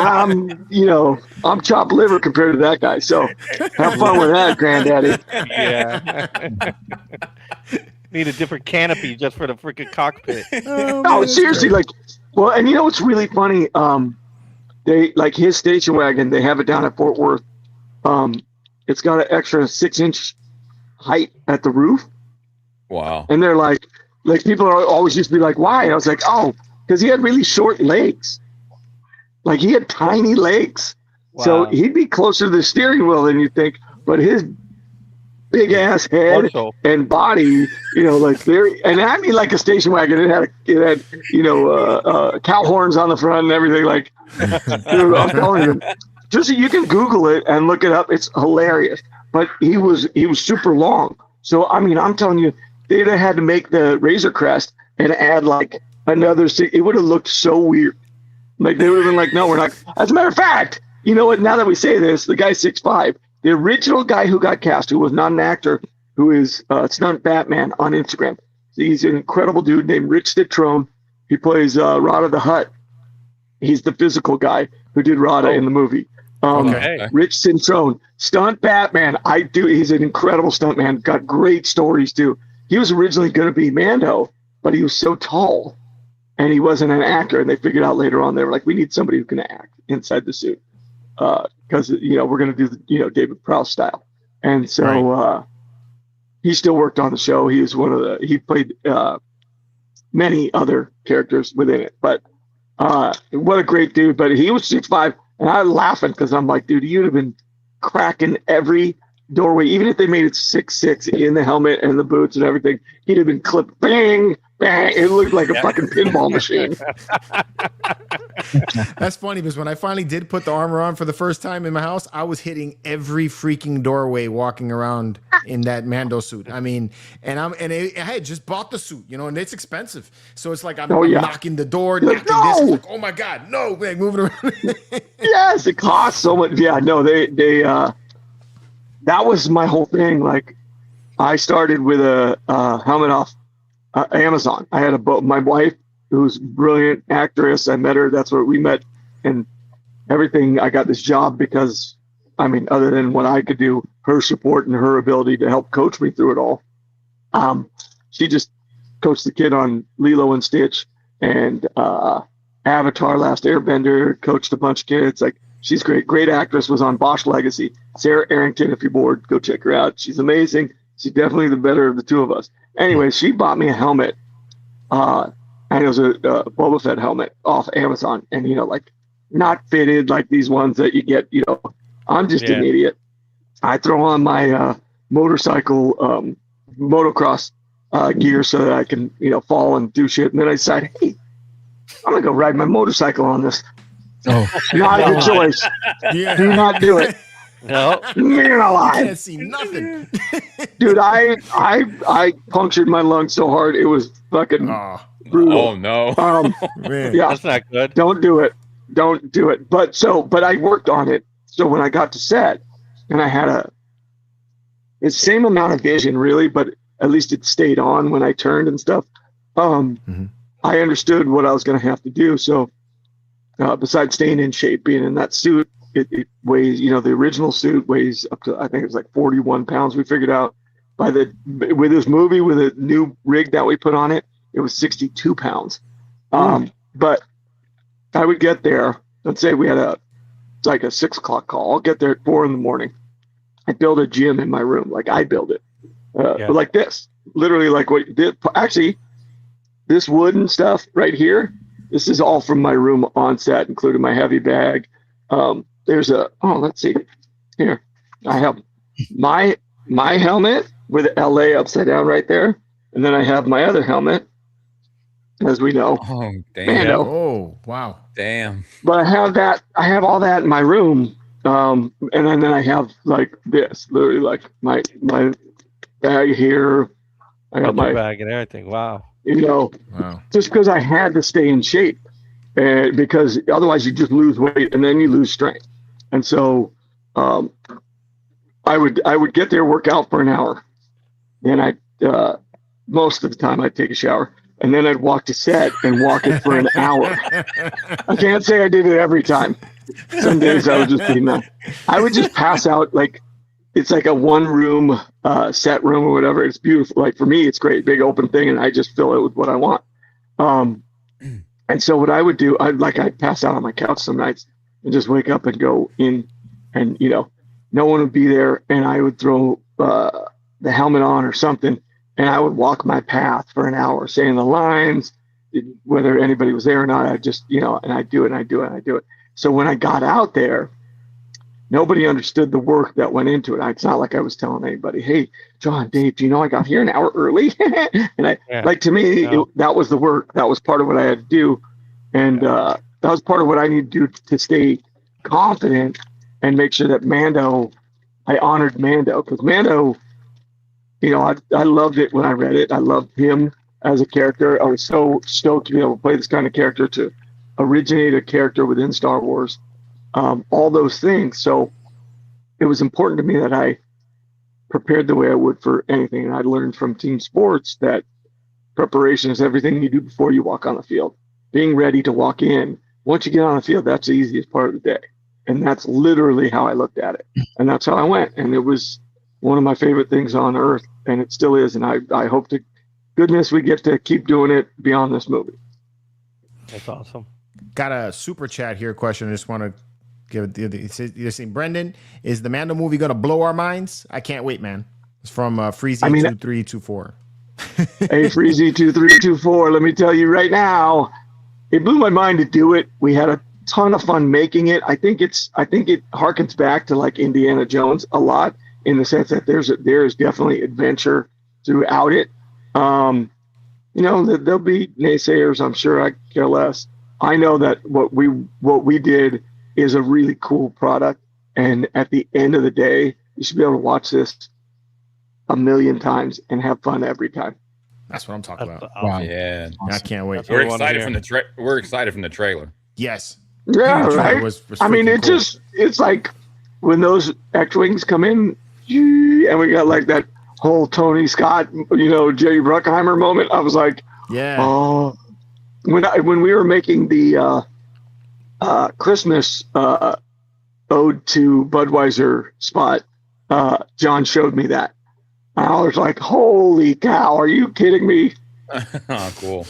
S7: I'm chopped liver compared to that guy. So have fun with that, Granddaddy.
S5: Yeah. Need a different canopy just for the freaking cockpit.
S7: No, seriously, like, well, and you know what's really funny? They, like, his station wagon, they have it down at Fort Worth. It's got an extra 6-inch height at the roof.
S3: Wow.
S7: And they're like people are always used to be like, why? I was like, oh, because he had really short legs. Like, he had tiny legs. Wow. So he'd be closer to the steering wheel than you think, but his big ass head and body, you know, like and I mean, like a station wagon. It had you know, cow horns on the front and everything. Like, dude, I'm telling you, just so you can Google it and look it up. It's hilarious. But he was super long. So I mean, I'm telling you, they'd have had to make the Razor Crest and add like another. It would have looked so weird. Like, they would have been like, no, we're not. As a matter of fact, you know what? Now that we say this, the guy's 6'5". The original guy who got cast, who was not an actor, who is Stunt Batman on Instagram. He's an incredible dude named Rich Citrone. He plays Rada the Hutt. He's the physical guy who did Rada in the movie. Rich Citrone, Stunt Batman. He's an incredible stunt man. Got great stories too. He was originally going to be Mando, but he was so tall, and he wasn't an actor. And they figured out later on, they were like, we need somebody who can act inside the suit. Because, you know, we're going to do the, you know, David Prowse style. And so he still worked on the show. He was he played many other characters within it. But what a great dude. But he was 6'5", and I was laughing because I'm like, dude, you'd have been cracking every doorway. Even if they made it 6'6" in the helmet and the boots and everything, he'd have been clipped, bang, bang. It looked like a fucking pinball machine.
S2: That's funny because when I finally did put the armor on for the first time in my house, I was hitting every freaking doorway walking around in that Mando suit. I mean, I had just bought the suit, you know, and it's expensive. So it's like I'm knocking the door, knocking this. Like, oh my God, no, like moving around.
S7: Yes, it costs so much. Yeah, no, they that was my whole thing. Like, I started with a helmet off Amazon. I had my wife, who's a brilliant actress. I met her. That's where we met, and everything. I got this job because, I mean, other than what I could do, her support and her ability to help coach me through it all. She just coached the kid on Lilo and Stitch and Avatar: Last Airbender. Coached a bunch of kids. Like, She's great. Great actress. Was on Bosch Legacy. Sarah Arrington, if you're bored, go check her out. She's amazing. She's definitely the better of the two of us. Anyway, she bought me a helmet. And it was a Boba Fett helmet off Amazon. And, like not fitted like these ones that you get, I'm just an idiot. I throw on my motorcycle motocross gear so that I can, fall and do shit. And then I decide, hey, I'm going to go ride my motorcycle on this.
S4: Oh,
S7: Not a good choice.
S2: Yeah.
S7: Do not do it.
S5: No.
S7: Man alive.
S2: Can't see nothing.
S7: Dude, I punctured my lungs so hard it was fucking
S2: Oh,
S7: brutal.
S3: Oh no.
S2: man.
S7: Yeah,
S5: That's not good.
S7: don't do it. Don't do it. But I worked on it. So when I got to set, and I had it's the same amount of vision really, but at least it stayed on when I turned and stuff. I understood what I was going to have to do. So besides staying in shape, being in that suit, it weighs, the original suit weighs up to, I think it was like 41 pounds. We figured out with this movie, with a new rig that we put on it, it was 62 pounds. But I would get there, let's say we had a 6 o'clock call. I'll get there at 4 a.m. I build a gym in my room. Like I build it, but like this, literally like what did actually this wooden stuff right here. This is all from my room on set, including my heavy bag. There's let's see here. I have my helmet with LA upside down right there. And then I have my other helmet, as we know.
S3: Oh damn.
S7: Mando.
S2: Oh, wow.
S3: Damn.
S7: But I have all that in my room. And then I have like this, literally like my bag here. I got my
S5: bag and everything. Wow.
S2: Wow.
S7: Just because I had to stay in shape, because otherwise you just lose weight and then you lose strength. And so I would get there, work out for an hour, and most of the time I'd take a shower, and then I'd walk to set and walk it for an hour. I can't say I did it every time. Some days I would just be nuts. I would just pass out. Like it's like a one room set room or whatever. It's beautiful. Like for me, it's great, big open thing, and I just fill it with what I want. And so what I would do, I'd pass out on my couch some nights and just wake up and go in, and no one would be there, and I would throw the helmet on or something, and I would walk my path for an hour, saying the lines, whether anybody was there or not. I just and I do it. So when I got out there, nobody understood the work that went into it. It's not like I was telling anybody, "Hey, John, Dave, do you know I got here an hour early?" And to me, that was the work. That was part of what I had to do, and that was part of what I need to do to stay confident and make sure that I honored Mando, because Mando, I loved it when I read it. I loved him as a character. I was so stoked to be able to play this kind of character, to originate a character within Star Wars. All those things. So it was important to me that I prepared the way I would for anything. And I learned from team sports that preparation is everything you do before you walk on the field. Being ready to walk in. Once you get on the field, that's the easiest part of the day. And that's literally how I looked at it. And that's how I went. And it was one of my favorite things on earth. And it still is. And I hope to goodness we get to keep doing it beyond this movie.
S5: That's awesome.
S2: Got a super chat here question. I just want to give it. You're saying, Brendan, is the Mando movie going to blow our minds? I can't wait, man. It's from Freezy2324.
S7: Hey, Freezy2324, let me tell you right now, it blew my mind to do it. We had a ton of fun making it. I think it harkens back to like Indiana Jones a lot, in the sense that there's definitely adventure throughout it. There'll be naysayers. I'm sure. I care less. I know that what we did is a really cool product, and at the end of the day, you should be able to watch this a million times and have fun every time.
S2: That's what I'm talking about.
S4: Wow.
S3: Yeah.
S2: I can't wait.
S3: We're excited from the trailer.
S2: Yes.
S7: Yeah, right.
S2: Was
S7: I mean,
S2: cool.
S7: it's like when those X-Wings come in, and we got like that whole Tony Scott, Jerry Bruckheimer moment. I was like,
S2: yeah.
S7: Oh, when we were making the Christmas ode to Budweiser spot, John showed me that. And I was like, holy cow, are you kidding me?
S3: Oh, cool.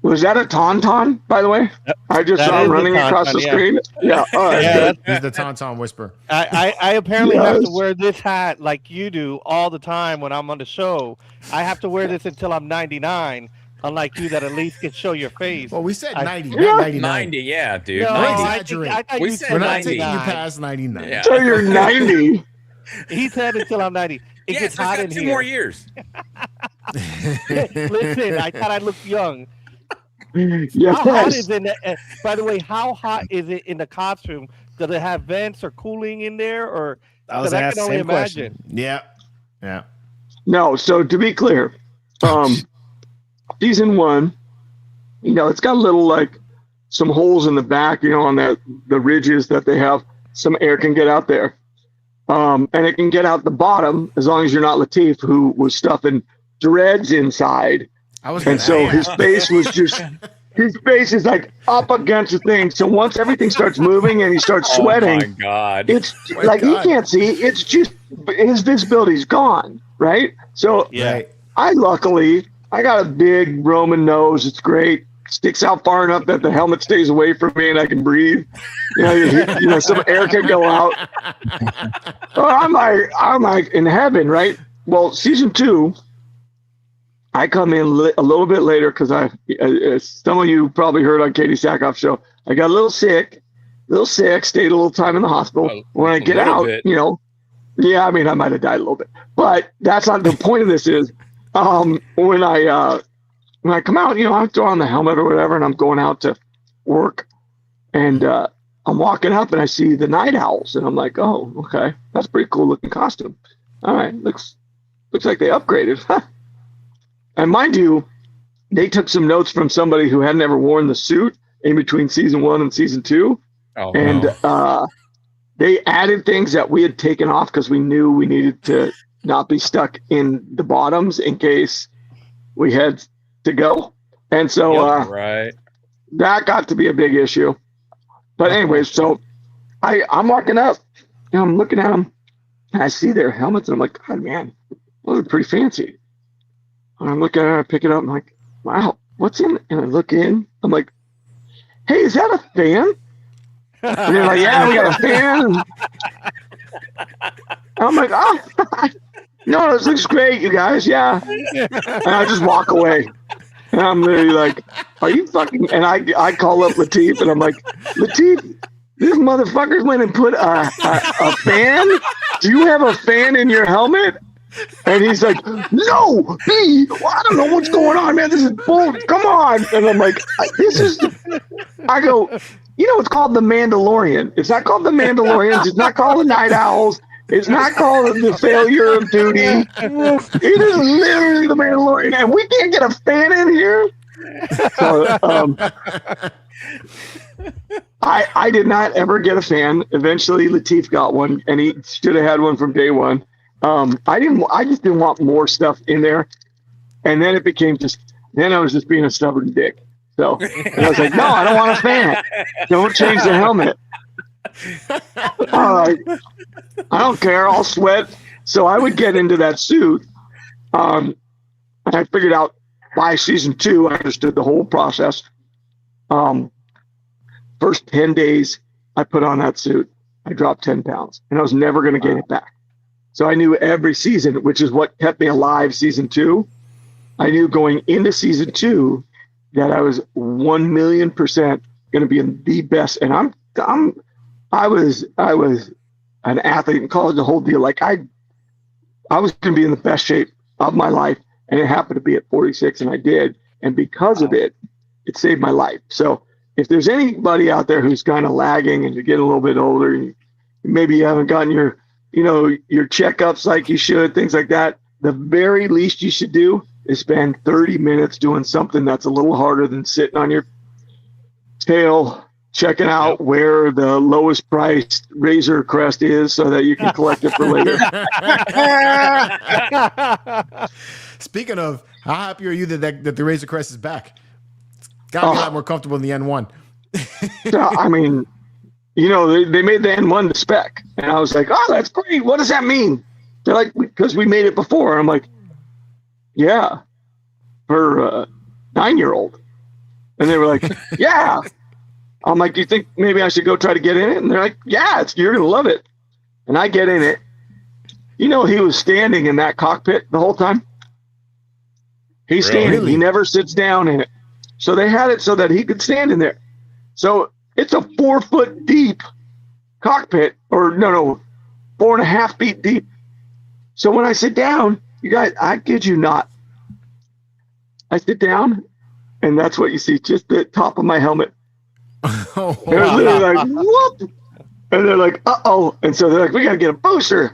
S7: Was that a tauntaun, by the way? I just
S5: That
S7: saw
S5: is
S7: him
S5: a
S7: running across the
S5: tauntaun, yeah.
S7: screen. Yeah. All right.
S5: Yeah,
S7: good.
S2: He's the Tauntaun Whisperer.
S5: I apparently have to
S7: Yes.
S5: wear this hat like you do all the time when I'm on the show. I have to wear this until I'm 99, unlike you that at least can show your face.
S2: Well, we said
S5: I-
S2: 90,
S7: Yeah.
S2: not 99.
S3: 90, yeah, dude.
S5: No,
S3: 90.
S5: I thought
S3: We
S5: you
S3: said
S5: said
S2: We're not
S3: 90.
S2: taking you
S5: 99.
S2: past 99.
S3: Yeah.
S7: So you're 90.
S5: He said until I'm 90. It
S3: Yes,
S5: gets
S3: I've
S5: hot
S3: got
S5: in
S3: 2
S5: here.
S3: more years.
S5: Listen, I thought I looked young.
S7: Yes.
S5: How hot is it? By the way, how hot is it in the costume? Does it have vents or cooling in there, or
S6: I was
S5: because I
S6: asked
S5: can
S6: the
S5: only
S6: same question.
S5: imagine?
S2: Yeah. Yeah.
S7: No, so to be clear, season 1, it's got a little like some holes in the back, on the ridges that they have. Some air can get out there. And it can get out the bottom as long as you're not Latif, who was stuffing dreads inside.
S2: I was
S7: And so his face was just, his face is like up against the thing. So once everything starts moving and he starts
S3: Oh my
S7: sweating,
S3: God.
S7: it's
S2: My
S7: like
S2: God.
S7: he can't see. It's just his visibility's gone, right? So
S5: Yeah.
S2: Right.
S7: I got a big Roman nose. It's great. Sticks out far enough that the helmet stays away from me and I can breathe. Some air can go out. Oh, I'm like in heaven, right? Well, season 2, I come in a little bit later because some of you probably heard on Katie Sackhoff's show. I got a little sick, stayed a little time in the hospital. When I get
S3: little
S7: out,
S3: bit.
S7: yeah, I mean, I might have died a little bit, but that's not the point of this. Is when I come out, I throw on the helmet or whatever, and I'm going out to work, and I'm walking up and I see the Night Owls, and I'm like, oh, okay, that's a pretty cool looking costume. All right, looks like they upgraded. And mind you, they took some notes from somebody who had never worn the suit in between season 1 and season 2,
S3: Oh,
S7: and
S3: no.
S7: they added things that we had taken off because we knew we needed to not be stuck in the bottoms in case we had to go. And so
S3: Right.
S7: that got to be a big issue. But anyways, so I'm walking up and I'm looking at them and I see their helmets and I'm like, God, man, those are pretty fancy. And I'm looking at it, I pick it up, I'm like, wow, what's in it? And I look in, I'm like, hey, is that a fan? And they're like, yeah, we got a fan. I'm like, oh, no, this looks great, you guys, yeah. And I just walk away. And I'm literally like, are you fucking, and I call up Latif and I'm like, Latif, this motherfucker's went and put a fan? Do you have a fan in your helmet? And he's like, no, I don't know what's going on, man. This is bull. Come on. And I'm like, I go, it's called the Mandalorian. It's not called the Mandalorians. It's not called the Night Owls. It's not called the Failure of Duty. It is literally the Mandalorian. And we can't get a fan in here. So, I did not ever get a fan. Eventually, Latif got one, and he should have had one from day one. I just didn't want more stuff in there. And then it became then I was just being a stubborn dick. So and I was like, no, I don't want a fan. Don't change the helmet. All right. I don't care. I'll sweat. So I would get into that suit. And I figured out by season 2, I understood the whole process. First 10 days I put on that suit, I dropped 10 pounds and I was never going to gain it back. So I knew every season, which is what kept me alive season 2. I knew going into season 2 that I was 1,000,000% going to be in the best. And I was an athlete in college, the whole deal. Like I was going to be in the best shape of my life, and it happened to be at 46, and I did. And because of it, it saved my life. So if there's anybody out there who's kind of lagging and you're getting a little bit older, and maybe you haven't gotten your checkups like you should, things like that, the very least you should do is spend 30 minutes doing something that's a little harder than sitting on your tail checking out where the lowest priced Razor Crest is so that you can collect it for later.
S2: Speaking of, how happy are you that the Razor Crest is back? It's got to be a lot more comfortable than the N1.
S7: I mean, they made the N1 to spec. And I was like, oh, that's great. What does that mean? They're like, because we made it before. I'm like, yeah, for a 9-year-old. And they were like, yeah. I'm like, do you think maybe I should go try to get in it? And they're like, yeah, you're going to love it. And I get in it. You know, he was standing in that cockpit the whole time. He's standing.
S2: Really?
S7: He never sits down in it. So they had it so that he could stand in there. So it's a 4 foot deep cockpit, or no, 4.5 feet deep. So when I sit down, you guys, I kid you not, I sit down and that's what you see, just the top of my helmet.
S2: Oh,
S7: They're
S2: wow.
S7: literally like, whoop. And they're like, uh-oh. And so they're like, we got to get a booster.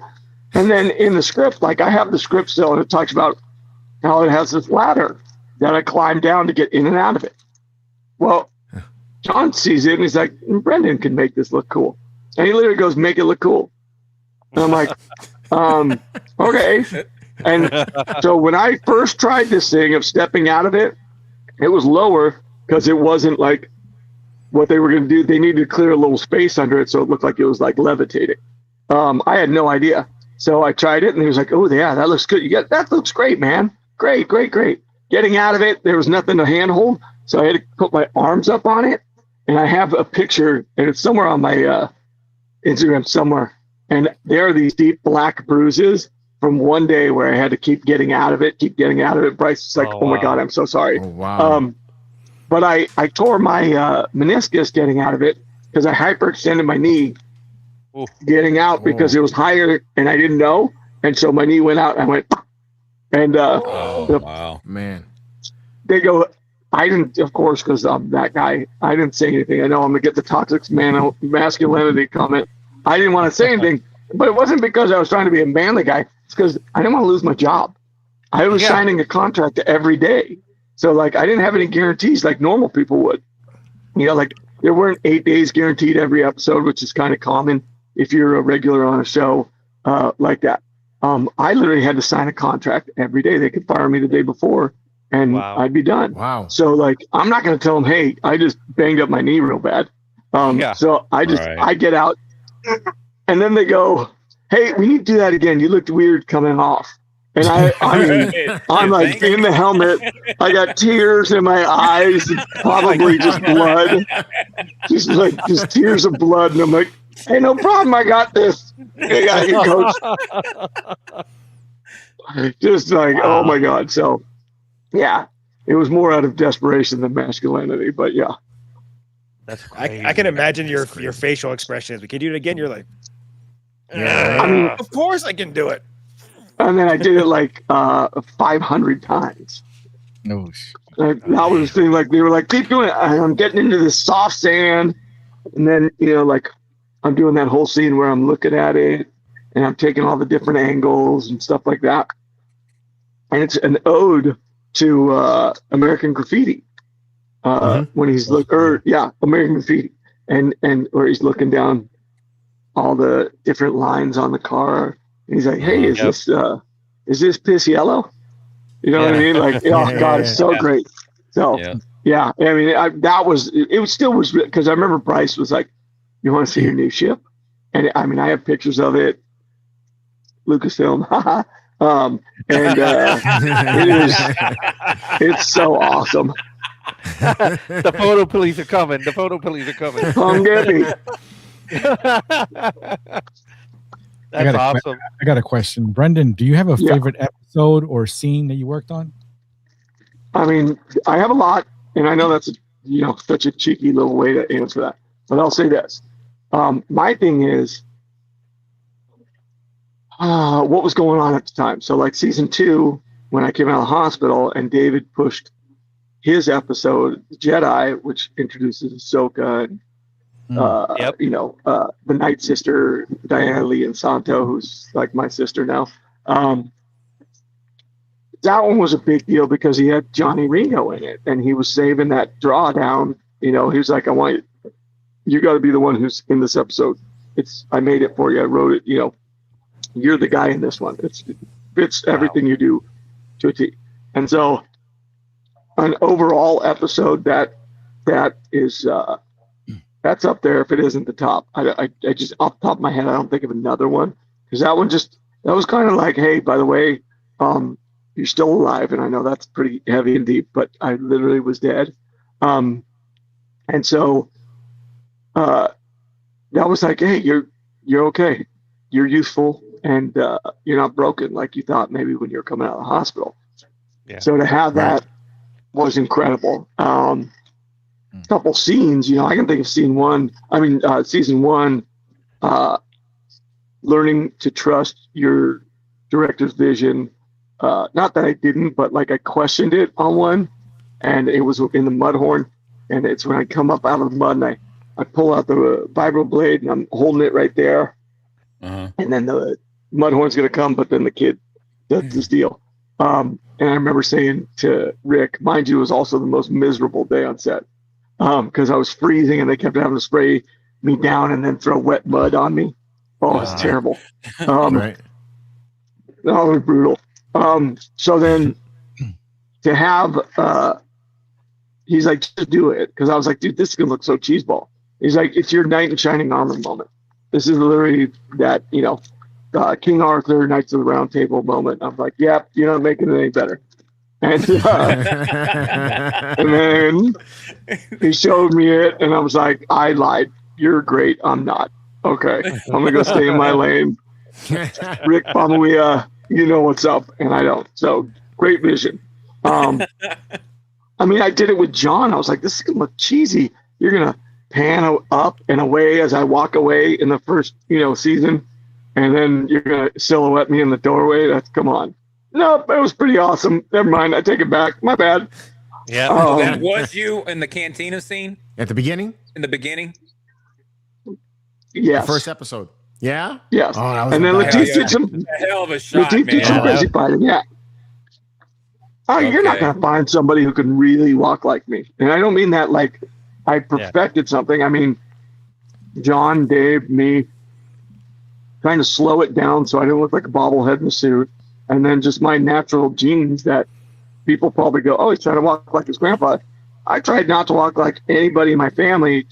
S7: And then in the script, like I have the script still, and it talks about how it has this ladder that I climb down to get in and out of it. Well, John sees it and he's like, Brendan can make this look cool. And he literally goes, make it look cool. And I'm like, okay. And so when I first tried this thing of stepping out of it, it was lower because it wasn't like what they were going to do. They needed to clear a little space under it so it looked like it was like levitating. I had no idea. So I tried it and he was like, oh, yeah, that looks good. That looks great, man. Great. Getting out of it, there was nothing to handhold. So I had to put my arms up on it. And I have a picture, and it's somewhere on my Instagram somewhere. And there are these deep black bruises from one day where I had to keep getting out of it. Bryce is like, oh my God, I'm so sorry.
S2: Oh, wow.
S7: But I tore my meniscus getting out of it because I hyperextended my knee getting out because it was higher and I didn't know. And so my knee went out. And I went, and
S3: Wow.
S2: Man.
S7: they go, I didn't, of course, because I'm that guy. I didn't say anything. I know I'm going to get the toxic masculinity comment. I didn't want to say anything, but it wasn't because I was trying to be a manly guy. It's because I didn't want to lose my job. I was signing a contract every day. So, like, I didn't have any guarantees like normal people would. You know, like, there weren't 8 days guaranteed every episode, which is kind of common if you're a regular on a show like that. I literally had to sign a contract every day. They could fire me the day before, and I'd be done.
S2: Wow.
S7: So, like, I'm not going to tell them, hey, I just banged up my knee real bad. So I get out, and then they go, hey, we need to do that again. You looked weird coming off. And I mean, I'm like in the helmet. I got tears in my eyes, probably just blood, just tears of blood. And I'm like, hey, no problem. I got this. I got you, coach. Just like, oh my God. So, yeah, it was more out of desperation than masculinity. But yeah,
S5: That's crazy.
S6: I can imagine your facial expressions. We can do it again. You're like,
S7: I mean,
S6: of course I can do it.
S7: and then I did it like 500 times.
S4: No.
S7: That was the thing. Like they were like, keep doing it. I'm getting into this soft sand, and then like I'm doing that whole scene where I'm looking at it, and I'm taking all the different angles and stuff like that. And it's an ode to American Graffiti when he's American Graffiti, and where he's looking down all the different lines on the car. And he's like, hey, is this piss yellow? You know what I mean? Like, oh God, it's so great. So yeah, I mean, it still was because I remember Bryce was like, you want to see your new ship? And I mean, I have pictures of it, Lucasfilm, it's so awesome.
S5: The photo police are coming.
S7: Come get me.
S5: That's awesome.
S4: I got a question. Brendan, do you have a favorite episode or scene that you worked on?
S7: I mean, I have a lot, and I know that's such a cheeky little way to answer that. But I'll say this. My thing is what was going on at the time. So like season 2, when I came out of the hospital and David pushed his episode, Jedi, which introduces Ahsoka and the Night Sister, Diana Lee and Santo, who's like my sister now. That one was a big deal because he had Johnny Ringo in it, and he was saving that drawdown. He was like, I want you got to be the one who's in this episode. I made it for you. I wrote it. You're the guy in this one. It fits everything you do to a T. And so an overall episode that is that's up there if it isn't the top. I just off the top of my head I don't think of another one, because that was kind of like, hey, by the way, you're still alive, and I know that's pretty heavy and deep, but I literally was dead. And so that was like, hey, you're okay. You're youthful and you're not broken like you thought maybe when you were coming out of the hospital.
S5: Yeah.
S7: So to have that was incredible. Couple scenes, I can think of season one, learning to trust your director's vision. Not that I didn't, but like I questioned it on one, and it was in the Mudhorn, and it's when I come up out of the mud and I pull out the Favreau blade and I'm holding it right there, and then the Mudhorn's gonna come, but then the kid does this deal. And I remember saying to Rick, mind you, it was also the most miserable day on set, because I was freezing and they kept having to spray me down and then throw wet mud on me. Oh, it's terrible.
S2: Right.
S7: No, it was brutal. So then to have, he's like, just do it. Because I was like, dude, this is going to look so cheeseball. He's like, it's your knight in shining armor moment. This is literally that, King Arthur, Knights of the Round Table moment. I'm like, yep, you're not making it any better. And, and then he showed me it, and I was like, I lied. You're great. I'm not. Okay. I'm going to go stay in my lane. Rick Pamuia, you know what's up, and I don't. So great vision. I did it with John. I was like, this is going to look cheesy. You're going to pan up and away as I walk away in the first, season, and then you're going to silhouette me in the doorway. Come on. Nope, it was pretty awesome. Never mind. I take it back. My bad.
S5: Yeah.
S3: That was you in the cantina scene?
S2: At the beginning?
S3: In the beginning?
S7: Yes.
S2: The first episode. Yeah?
S7: Yes.
S2: Oh, that was
S7: and then Latif did some
S3: a hell of a shot,
S7: Latif did some crazy fighting. Yeah. Oh, you're not going to find somebody who can really walk like me. And I don't mean that like I perfected something. I mean, John, Dave, me, trying to slow it down so I didn't look like a bobblehead in a suit. And then just my natural genes that people probably go, oh, he's trying to walk like his grandpa. I tried not to walk like anybody in my family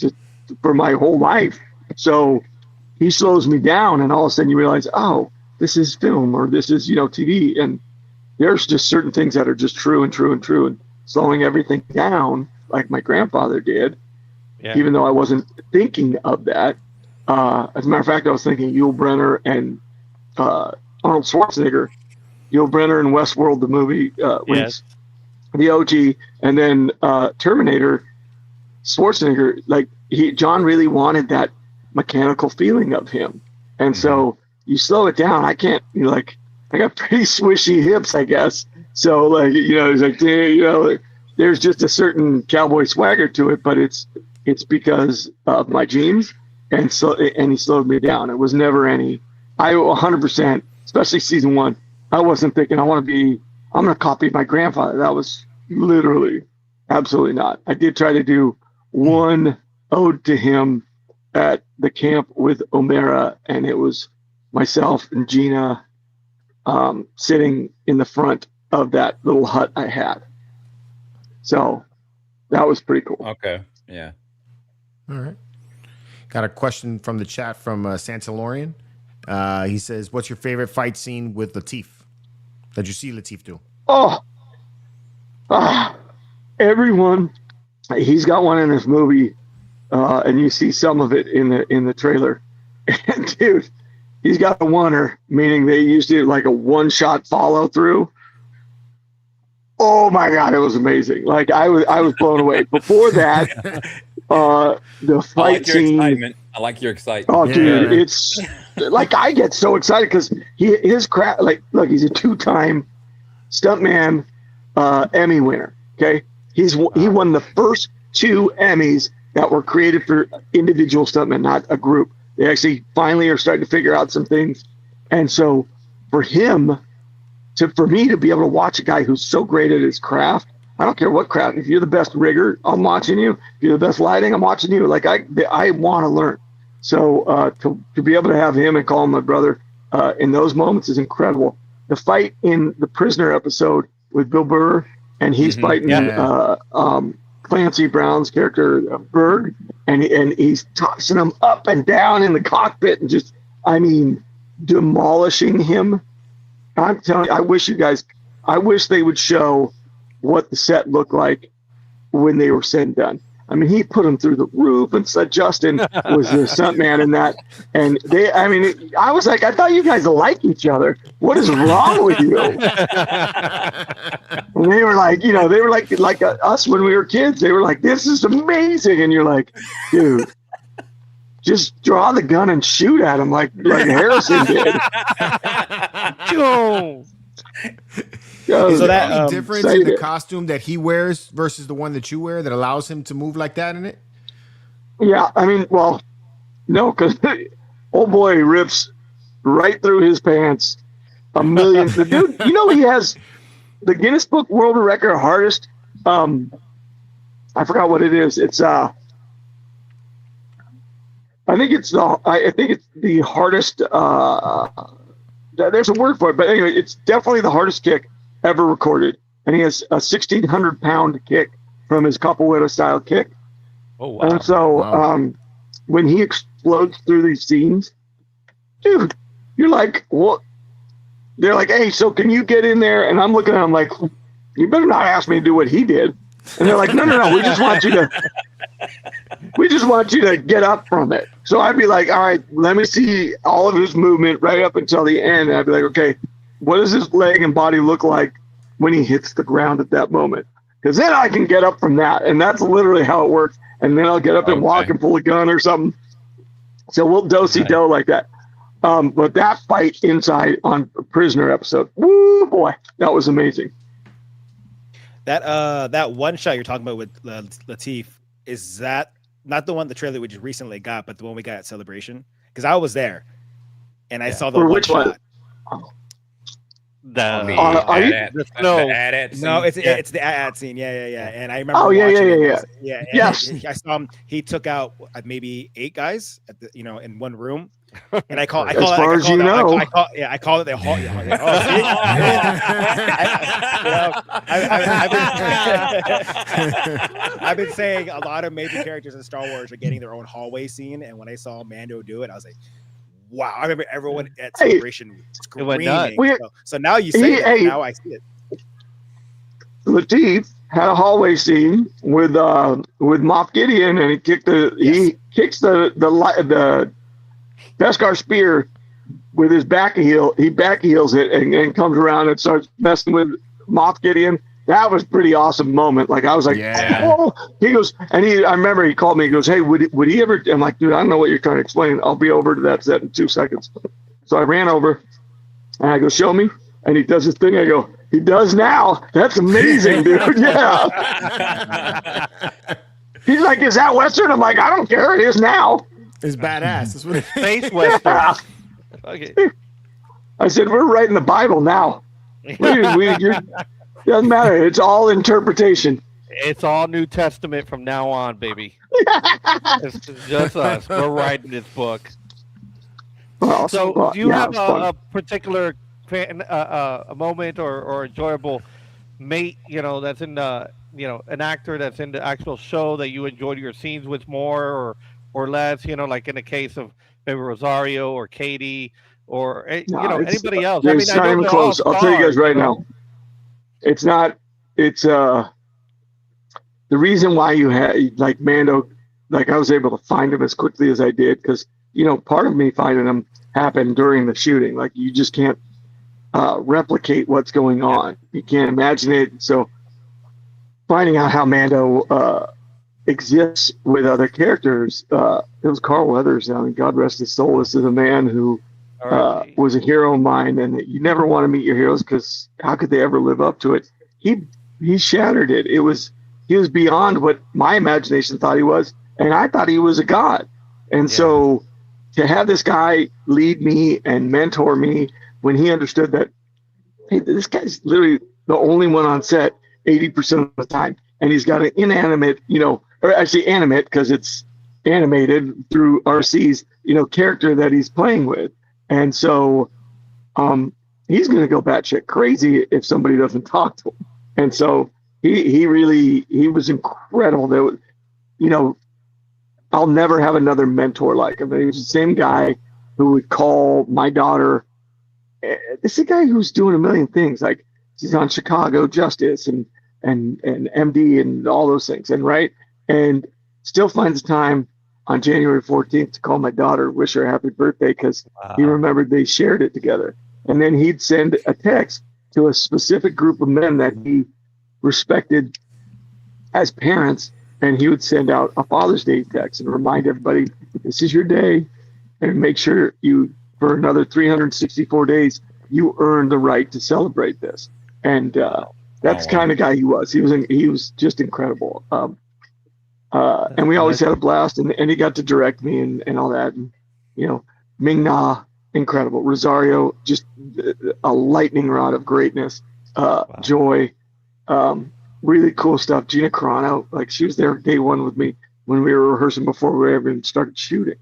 S7: for my whole life. So he slows me down, and all of a sudden you realize, oh, this is film, or this is, TV. And there's just certain things that are just true and true and true. And slowing everything down like my grandfather did, even though I wasn't thinking of that. As a matter of fact, I was thinking Yul Brynner and Arnold Schwarzenegger. Yul Brynner in Westworld, the movie, the OG, and then Terminator, Schwarzenegger. Like John really wanted that mechanical feeling of him, and so you slow it down. I can't. I got pretty swishy hips, I guess. So he's like, there's just a certain cowboy swagger to it, but it's because of my genes, and he slowed me down. It was never any. I 100%, especially season one. I wasn't thinking I'm going to copy my grandfather. That was literally absolutely not. I did try to do one ode to him at the camp with O'Mara, and it was myself and Gina sitting in the front of that little hut I had. So that was pretty cool.
S3: Okay. Yeah.
S2: All right. Got a question from the chat from Santalorian. He says, what's your favorite fight scene with Latif that you see Latif do?
S7: Everyone. He's got one in this movie, and you see some of it in the trailer. And dude, he's got a oneer, meaning they used it like a one-shot follow through. Oh my God, it was amazing. Like I was blown away. Before that, the fight scene.
S3: I like your excitement.
S7: Oh, dude, it's like I get so excited because his craft. Like, look, he's a 2-time stuntman Emmy winner. Okay, he won the first 2 Emmys that were created for individual stuntmen, not a group. They actually finally are starting to figure out some things, and so for me to be able to watch a guy who's so great at his craft. I don't care what craft. If you're the best rigger, I'm watching you. If you're the best lighting, I'm watching you. Like I want to learn. So to be able to have him and call him my brother in those moments is incredible. The fight in the Prisoner episode with Bill Burr, and he's fighting Clancy Brown's character Berg, and he's tossing him up and down in the cockpit and just, demolishing him. I'm telling you, I wish they would show what the set looked like when they were said and done. I mean, he put them through the roof, and said Justin was the stunt man in that. And I was like, I thought you guys like each other. What is wrong with you? And they were like, they were like us when we were kids. They were like, this is amazing. And you're like, dude, just draw the gun and shoot at him like Harrison did.
S2: Is
S6: So
S2: there
S6: that,
S2: any difference in the costume that he wears versus the one that you wear that allows him to move like that in it?
S7: Yeah, I mean, well, no, because old boy rips right through his pants a million. The dude, he has the Guinness Book World Record hardest. I forgot what it is. It's I think it's the hardest. There's a word for it, but anyway, it's definitely the hardest kick ever recorded, and he has a 1,600-pound kick from his capoeira style kick.
S5: Oh wow!
S7: And so, when he explodes through these scenes, dude, you're like, what? They're like, hey, so can you get in there? And I'm looking at him like, you better not ask me to do what he did. And they're like, no, we just want you to get up from it. So I'd be like, all right, let me see all of his movement right up until the end. And I'd be like, okay, what does his leg and body look like when he hits the ground at that moment? Because then I can get up from that. And that's literally how it works. And then I'll get up and walk and pull a gun or something. So we'll do-si-do like that. But that fight inside on Prisoner episode, woo, boy, that was amazing.
S6: That one shot you're talking about with Lateef, is that not the one, the trailer we just recently got, but the one we got at Celebration? Because I was there and I saw the one shot.
S5: No,
S6: it's the ad scene. Yeah. And I remember.
S7: Oh yeah.
S6: Yes. I saw him. He took out maybe 8 guys at the in one room. And I call it the I've been saying a lot of major characters in Star Wars are getting their own hallway scene, and when I saw Mando do it, I was like, wow. I remember everyone at Celebration screaming. So now you say that, now I see it.
S7: Lateef had a hallway scene with Moff Gideon, and he kicks the Beskar spear with his back heel. He back heels it and comes around and starts messing with Moff Gideon. That was a pretty awesome moment. Like I was like, oh. He goes, and I remember he called me. He goes, hey, would he ever? I'm like, dude, I don't know what you're trying to explain. I'll be over to that set in 2 seconds. So I ran over, and I go, show me. And he does his thing. I go, he does now. That's amazing, dude. Yeah. He's like, is that Western? I'm like, I don't care. It is now.
S2: It's badass. That's what it is.
S5: Space Western. Okay.
S7: I said, we're writing the Bible now. Doesn't matter. It's all interpretation.
S5: It's all New Testament from now on, baby. It's just us. We're writing this book.
S7: Well,
S5: So, do you have a particular a moment or enjoyable mate, that's in the, an actor that's in the actual show that you enjoyed your scenes with more or less, like in the case of maybe Rosario or Katie or anybody else?
S7: It's not even close. I'll tell you guys right now. It's not. It's the reason why you had like Mando, like I was able to find him as quickly as I did because part of me finding him happened during the shooting. Like you just can't replicate what's going on. You can't imagine it. So finding out how Mando exists with other characters, it was Carl Weathers. I mean, God rest his soul. This is a man who was a hero of mine, and you never want to meet your heroes because how could they ever live up to it? He shattered it. He was beyond what my imagination thought he was, and I thought he was a god. And so to have this guy lead me and mentor me when he understood that, hey, this guy's literally the only one on set 80% of the time, and he's got an inanimate, or actually animate because it's animated through RC's, character that he's playing with. And so he's going to go batshit crazy if somebody doesn't talk to him. And so he was incredible. That, I'll never have another mentor like him. He was the same guy who would call my daughter. This is a guy who's doing a million things. Like he's on Chicago Justice and and MD and all those things, and still finds time on January 14th to call my daughter, wish her a happy birthday, because he remembered they shared it together. And then he'd send a text to a specific group of men that he respected as parents, and he would send out a Father's Day text and remind everybody, this is your day, and make sure you, for another 364 days, you earn the right to celebrate this. And that's the kind of guy he was. He was just incredible. And we always had a blast, and he got to direct me and all that. And, Ming Na, incredible. Rosario, just a lightning rod of greatness. Joy, really cool stuff. Gina Carano, like, she was there day one with me when we were rehearsing before we ever even started shooting.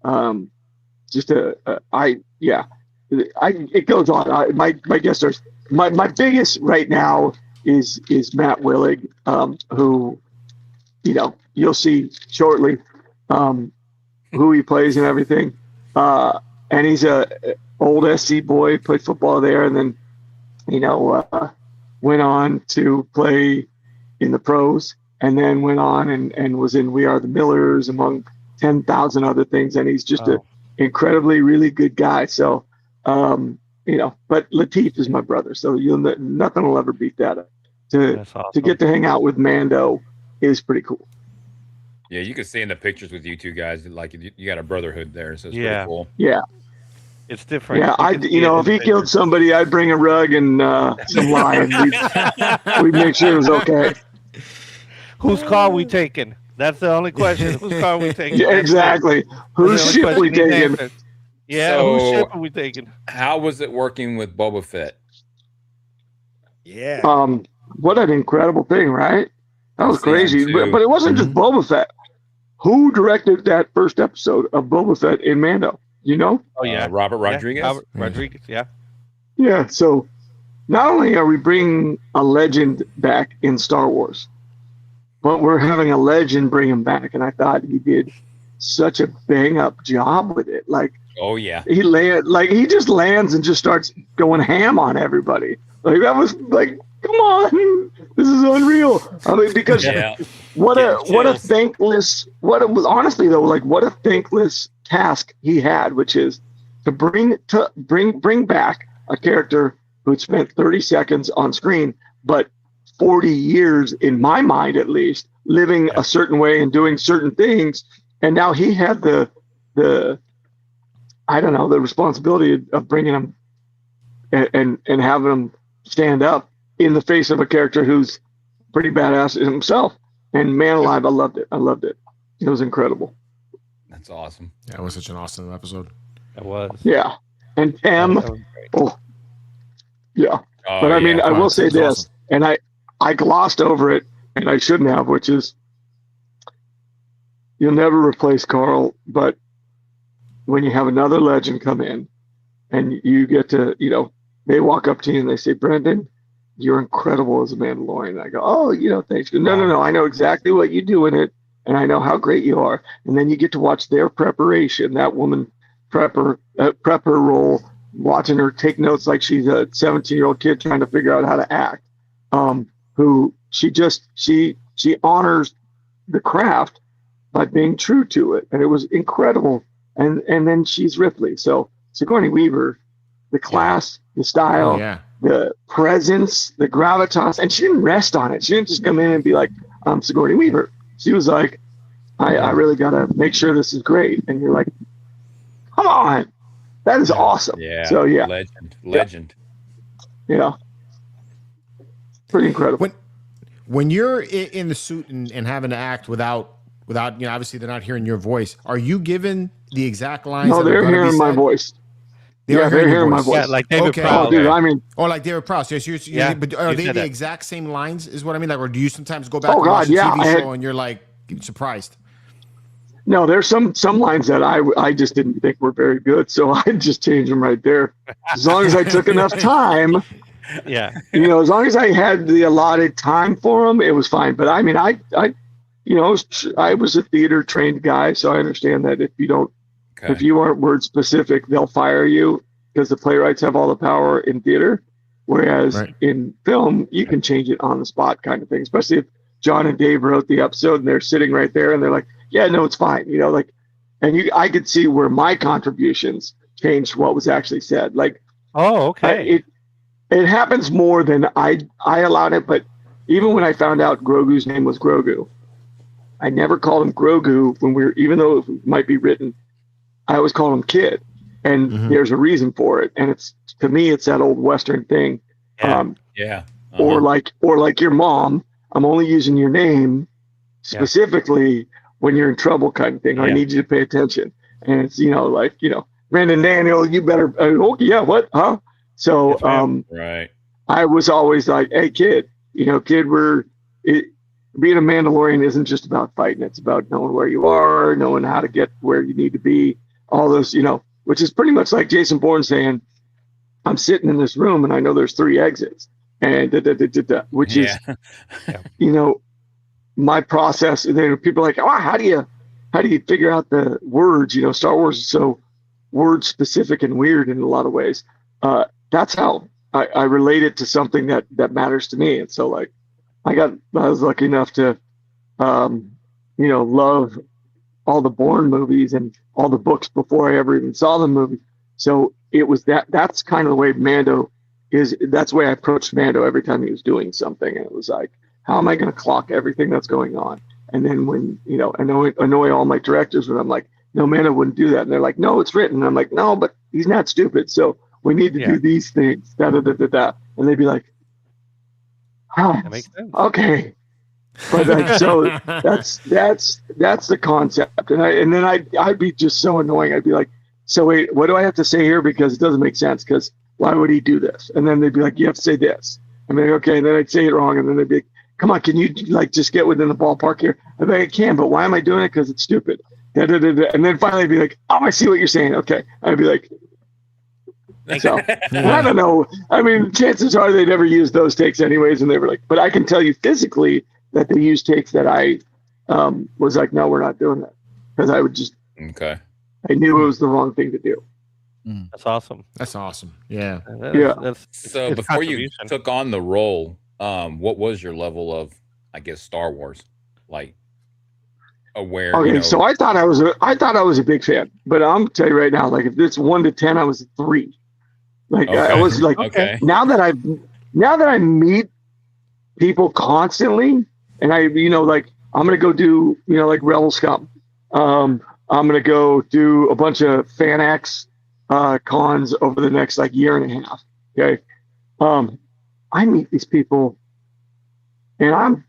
S7: It goes on. My guest stars. My biggest right now is Matt Willig, who, you'll see shortly, who he plays and everything. And he's a old SC boy, played football there, and then, went on to play in the pros, and then went on and was in We Are the Millers, among 10,000 other things. And he's just an incredibly, really good guy. So, but Lateef is my brother, so nothing will ever beat that. To get to hang out with Mando is pretty cool.
S3: Yeah, you can see in the pictures with you two guys, like, you got a brotherhood there, so it's pretty cool.
S7: Yeah.
S5: It's different.
S7: Yeah, if he killed somebody, I'd bring a rug and some lime. We'd make sure it was okay.
S5: Whose car we taking? That's the only question. Whose car we taking?
S7: Yeah, exactly. Whose ship we taking?
S5: Yeah,
S3: So,
S5: whose ship are we taking?
S3: How was it working with Boba Fett?
S6: Yeah.
S7: What an incredible thing, right? That was crazy. But it wasn't just Boba Fett. Who directed that first episode of Boba Fett in Mando?
S5: Oh yeah,
S3: Robert Rodriguez.
S5: Robert Rodriguez, yeah.
S7: Yeah. So not only are we bringing a legend back in Star Wars, but we're having a legend bring him back, and I thought he did such a bang up job with it. Like,
S3: oh yeah,
S7: he just lands and just starts going ham on everybody. Like, that was like, come on, this is unreal. I mean, because what a thankless task he had, which is to bring back a character who had spent 30 seconds on screen, but 40 years, in my mind at least, living a certain way and doing certain things. And now he had the responsibility of bringing him and having him stand up in the face of a character who's pretty badass himself. And man alive, I loved it. It was incredible.
S3: That's awesome.
S2: Yeah, it was such an awesome episode.
S5: It was.
S7: Yeah. And Tam, yeah. But I mean, I will say this, awesome. And I glossed over it, and I shouldn't have, which is, you'll never replace Carl, but when you have another legend come in and you get to, they walk up to you and they say, Brendan, you're incredible as a Mandalorian. And I go, oh, thanks. No. I know exactly what you do in it, and I know how great you are. And then you get to watch their preparation, that woman prep her role, watching her take notes like she's a 17-year-old kid trying to figure out how to act. Who she honors the craft by being true to it, and it was incredible. And then she's Ripley. So Sigourney Weaver, the class, the style, the presence, the gravitas, and she didn't rest on it. She didn't just come in and be like, I'm Sigourney Weaver. She was like, I really gotta make sure this is great. And you're like, come on, that is awesome.
S3: Yeah.
S7: So
S3: legend.
S7: Yeah. Pretty incredible.
S2: When you're in the suit and having to act without, obviously they're not hearing your voice. Are you given the exact lines?
S7: No, they're hearing my voice.
S2: They're hearing my voice.
S5: Yeah, like David Prowse.
S7: Oh, dude, I mean,
S2: like David Prowse. Yes, but are they the exact same lines? Is what I mean. Like, or do you sometimes go back and watch a TV show and you're like surprised?
S7: No, there's some lines that I just didn't think were very good, so I just changed them right there. As long as I took enough time.
S5: Yeah.
S7: As long as I had the allotted time for them, it was fine. But I mean, I was a theater trained guy, so I understand that if you aren't word specific, they'll fire you because the playwrights have all the power in theater. Whereas in film, you can change it on the spot kind of thing, especially if John and Dave wrote the episode and they're sitting right there and they're like, yeah, no, it's fine. You know, like, and I could see where my contributions changed what was actually said. Like,
S5: oh, okay.
S7: It happens more than I allowed it. But even when I found out Grogu's name was Grogu, I never called him Grogu even though it might be written, I always called him Kid. And there's a reason for it. And to me, it's that old Western thing. Or like your mom, I'm only using your name specifically when you're in trouble kind of thing. I need you to pay attention. And it's, Brandon Daniel, you better, what? Huh? So, I was always like, hey, kid, being a Mandalorian isn't just about fighting. It's about knowing where you are, knowing how to get where you need to be, all those, which is pretty much like Jason Bourne saying, I'm sitting in this room and I know there's 3 exits, and which is, my process. And then people are like, oh, how do you figure out the words? Star Wars is so word specific and weird in a lot of ways. That's how I relate it to something that matters to me. And so like, I was lucky enough to, love all the Bourne movies and all the books before I ever even saw the movie. So it was that's kind of the way Mando is. That's the way I approached Mando every time he was doing something. And it was like, how am I going to clock everything that's going on? And then when, annoy all my directors when I'm like, no, Mando wouldn't do that. And they're like, no, it's written. And I'm like, no, but he's not stupid. So we need to do these things. And they'd be like, oh, that makes sense. Okay. But so that's the concept. And then I'd be just so annoying. I'd be like, so wait, what do I have to say here? Because it doesn't make sense. Because why would he do this? And then they'd be like, you have to say this. And then, okay. And then I'd say it wrong. And then they'd be like, come on, can you just get within the ballpark here? I'd be like, I can, but why am I doing it? Because it's stupid. And then finally I'd be like, oh, I see what you're saying. Okay. I'd be like, so I don't know. I mean, chances are they never used those takes anyways. And they were like, but I can tell you physically that they used takes that I was like, no, we're not doing that. Because I would just, I knew it was the wrong thing to do.
S5: That's awesome.
S2: That's awesome. Yeah.
S3: So before you took on the role, what was your level of, I guess, Star Wars? Like, aware?
S7: Okay, so I thought I was a big fan. But I'm tell you right now, like if it's 1 to 10, I was a 3. Like I was like, now that I meet people constantly, and I, like I'm gonna go do, like Rebel Scum. I'm gonna go do a bunch of Fan X cons over the next like year and a half. Okay, I meet these people, and I'm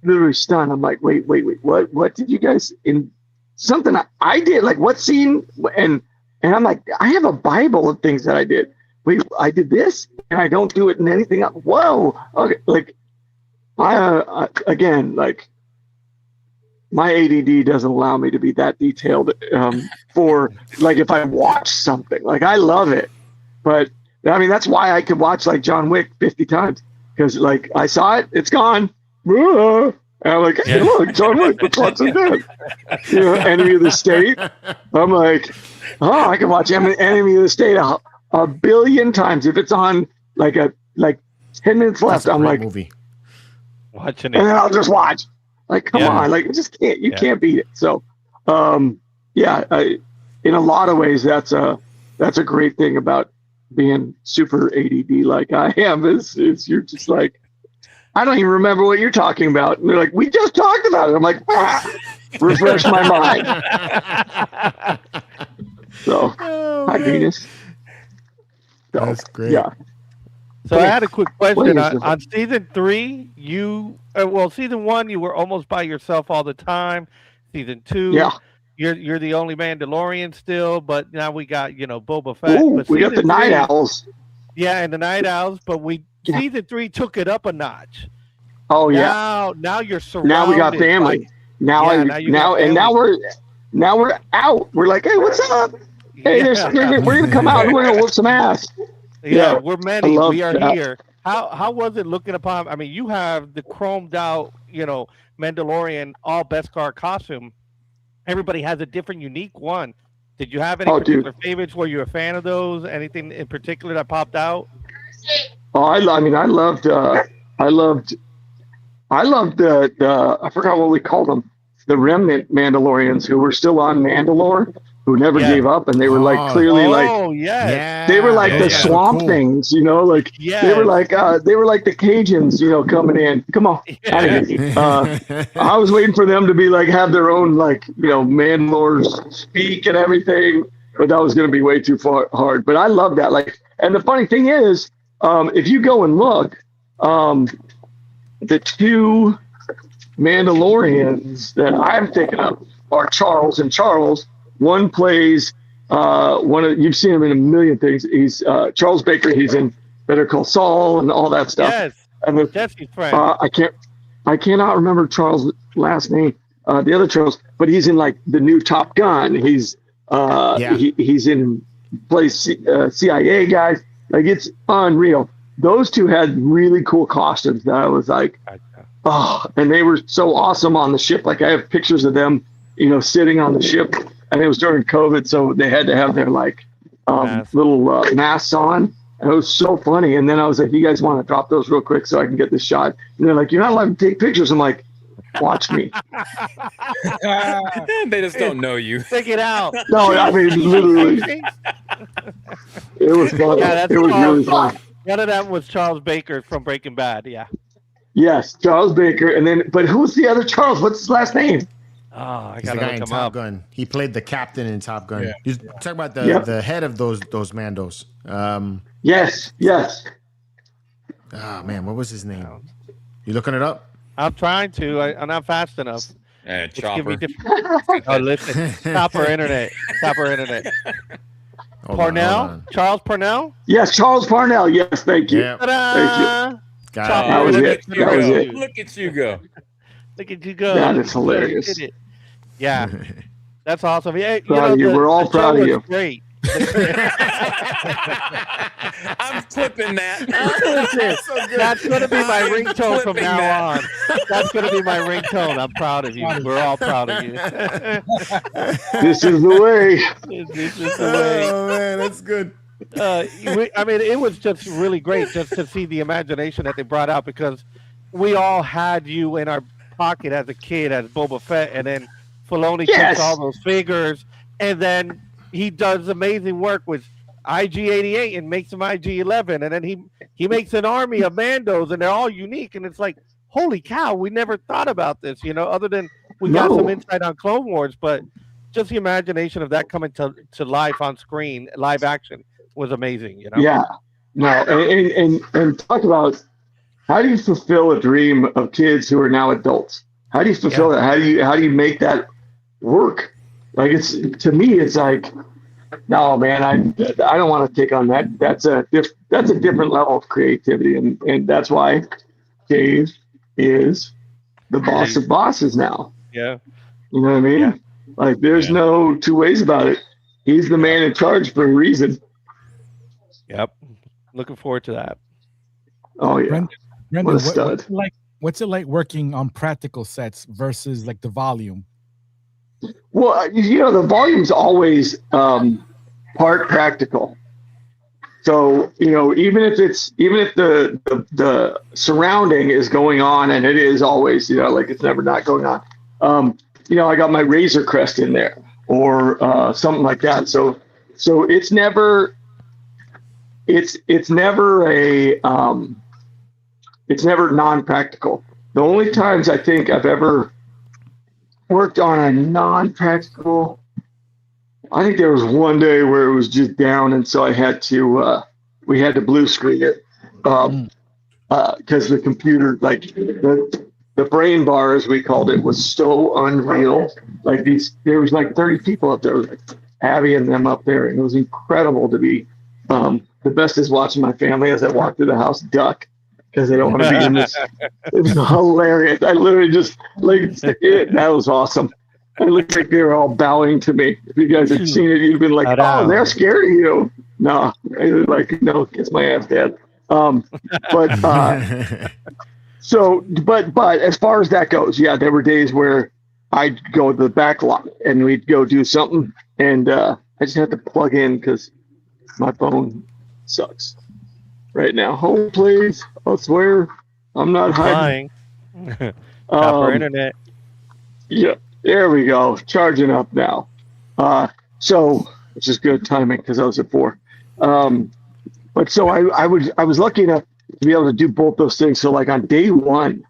S7: literally stunned. I'm like, wait, what did you guys in something I did? Like what scene? And I'm like, I have a Bible of things that I did. Wait, I did this, and I don't do it in anything else. Whoa, okay, like I again, like my ADD doesn't allow me to be that detailed for like if I watch something. Like I love it, but I mean that's why I could watch like John Wick 50 times because like I saw it, it's gone. And I'm like, hey, look, John Wick, let's watch it again. Enemy of the State. I'm like, oh, I can watch Enemy of the State a billion times if it's on like 10 minutes left. I'm like,
S2: movie.
S5: Watching it,
S7: and then I'll just watch. Like, come on, like you just can't. You can't beat it. So, in a lot of ways, that's a great thing about being super ADD like I am. Is you're just like, I don't even remember what you're talking about. And they're like, we just talked about it. I'm like, refresh my mind. So, hi, Venus. So,
S2: that's great.
S7: Yeah.
S5: So I had a quick question on season 3. Season 1 you were almost by yourself all the time. Season 2, you're the only Mandalorian still, but now we got Boba Fett.
S7: Ooh, we got the Night Owls.
S5: Yeah, and the Night Owls, but season 3 took it up a notch.
S7: Oh yeah.
S5: Now you're surrounded.
S7: Now we got family. Now we're out. We're like, hey, what's up? Hey, we're gonna come out and we're gonna whoop some ass.
S5: Yeah, we're many. We are here. How was it looking upon? I mean, you have the chromed out, Mandalorian all Beskar costume. Everybody has a different, unique one. Did you have any particular favorites? Were you a fan of those? Anything in particular that popped out?
S7: Oh, I mean, I loved the I forgot what we called them, the remnant Mandalorians who were still on Mandalore, who never gave up, and they were like clearly they were like the swamp things, you know, like they were like the Cajuns, you know, coming in. Come on, I was waiting for them to be like have their own like, you know, Mandalore speak and everything, but that was going to be way too hard. But I love that. Like, and the funny thing is, if you go and look, the two Mandalorians that I'm thinking of are Charles and Charles. One plays you've seen him in a million things. He's Charles Baker. He's in Better Call Saul and all that stuff.
S5: Yes,
S7: and
S5: Jesse's friend.
S7: I cannot remember Charles' last name. The other Charles, but he's in like the new Top Gun. He's he's in plays CIA guys. Like, it's unreal. Those two had really cool costumes that I was like, oh, and they were so awesome on the ship. Like, I have pictures of them, you know, sitting on the ship, and it was during COVID, so they had to have their like little masks on. And it was so funny. And then I was like, you guys want to drop those real quick so I can get this shot? And they're like, you're not allowed to take pictures. I'm like, watch me.
S3: They just don't know you.
S5: Check it out.
S7: No, I mean, literally. It was fun.
S5: Yeah,
S7: it was really fun.
S5: One of them was Charles Baker from Breaking Bad. Yeah.
S7: Yes, Charles Baker. And then, but who's the other Charles? What's his last name?
S5: Oh, I
S2: He's the
S5: gotta
S2: guy
S5: look
S2: in
S5: him
S2: Top
S5: up.
S2: Gun. He played the captain in Top Gun.
S4: Yeah.
S2: He's talking about the head of those Mandos.
S7: Yes.
S2: Ah, man, what was his name? You looking it up?
S5: I'm trying to. I'm not fast enough.
S3: Chopper.
S5: Oh, listen. Chopper internet.
S2: Hold
S5: Parnell?
S2: on.
S5: Charles Parnell?
S7: Yes, Charles Parnell. Yes, thank you.
S2: Yeah.
S5: Ta-da!
S2: Got
S7: That was it. That was it.
S3: Look at you go.
S5: Look at you go.
S7: That is hilarious.
S5: You did it. Yeah. That's awesome. Yeah,
S7: Proud of you. We're all proud of you.
S5: Great.
S3: I'm clipping that.
S5: That's going to be my ringtone from now on. That's going to be my ringtone. I'm proud of you. We're all proud of you.
S7: This is the way.
S5: This is the way.
S2: Oh, man, that's good.
S5: I mean, it was just really great just to see the imagination that they brought out, because we all had you in our pocket as a kid as Boba Fett, and then Filoni takes all those figures, and then he does amazing work with IG-88 and makes them IG-11, and then he makes an army of Mandos, and they're all unique, and it's like, holy cow, we never thought about this, you know, other than we got some insight on Clone Wars, but just the imagination of that coming to life on screen, live action, was amazing, you know?
S7: Yeah. No, and talk about, how do you fulfill a dream of kids who are now adults? How do you fulfill that? How do you make that work? Like, it's, to me, it's like, no, man, I don't want to take on that. That's a different level of creativity, and that's why Dave is the boss of bosses now.
S5: Yeah.
S7: You know what I mean?
S5: Yeah.
S7: Like, there's no two ways about it. He's the man in charge for a reason.
S5: Yep. Looking forward to that.
S7: Oh yeah.
S4: Brendan,
S7: What a stud.
S4: what's it like working on practical sets versus like the volume?
S7: Well, you know, the volume's always part practical. So, you know, even if the surrounding is going on, and it is always, you know, like, it's never not going on. You know, I got my Razor Crest in there, or something like that. So it's never non-practical. The only times I think I've ever worked on a non-practical, I think there was one day where it was just down, and so I had to we had to blue screen it because the computer, like the brain bar, as we called it, was so unreal. Like, there was like 30 people up there, like Abby and them up there, and it was incredible to be. The best is watching my family as I walk through the house duck, because they don't want to be in this. It was hilarious. I literally just, like, that was awesome. It looked like they were all bowing to me. If you guys had seen it, you'd been like, oh, they're scared of you. No, they were like, no, kiss my ass, Dad. But as far as that goes, yeah, there were days where I'd go to the back lot and we'd go do something, and I just had to plug in because my phone sucks. right now. Home, please. I swear, I'm not hiding.
S5: Copper internet.
S7: Yeah, there we go. Charging up now. So which is good timing because I was at 4. But so I was lucky enough to be able to do both those things. So like on day 1,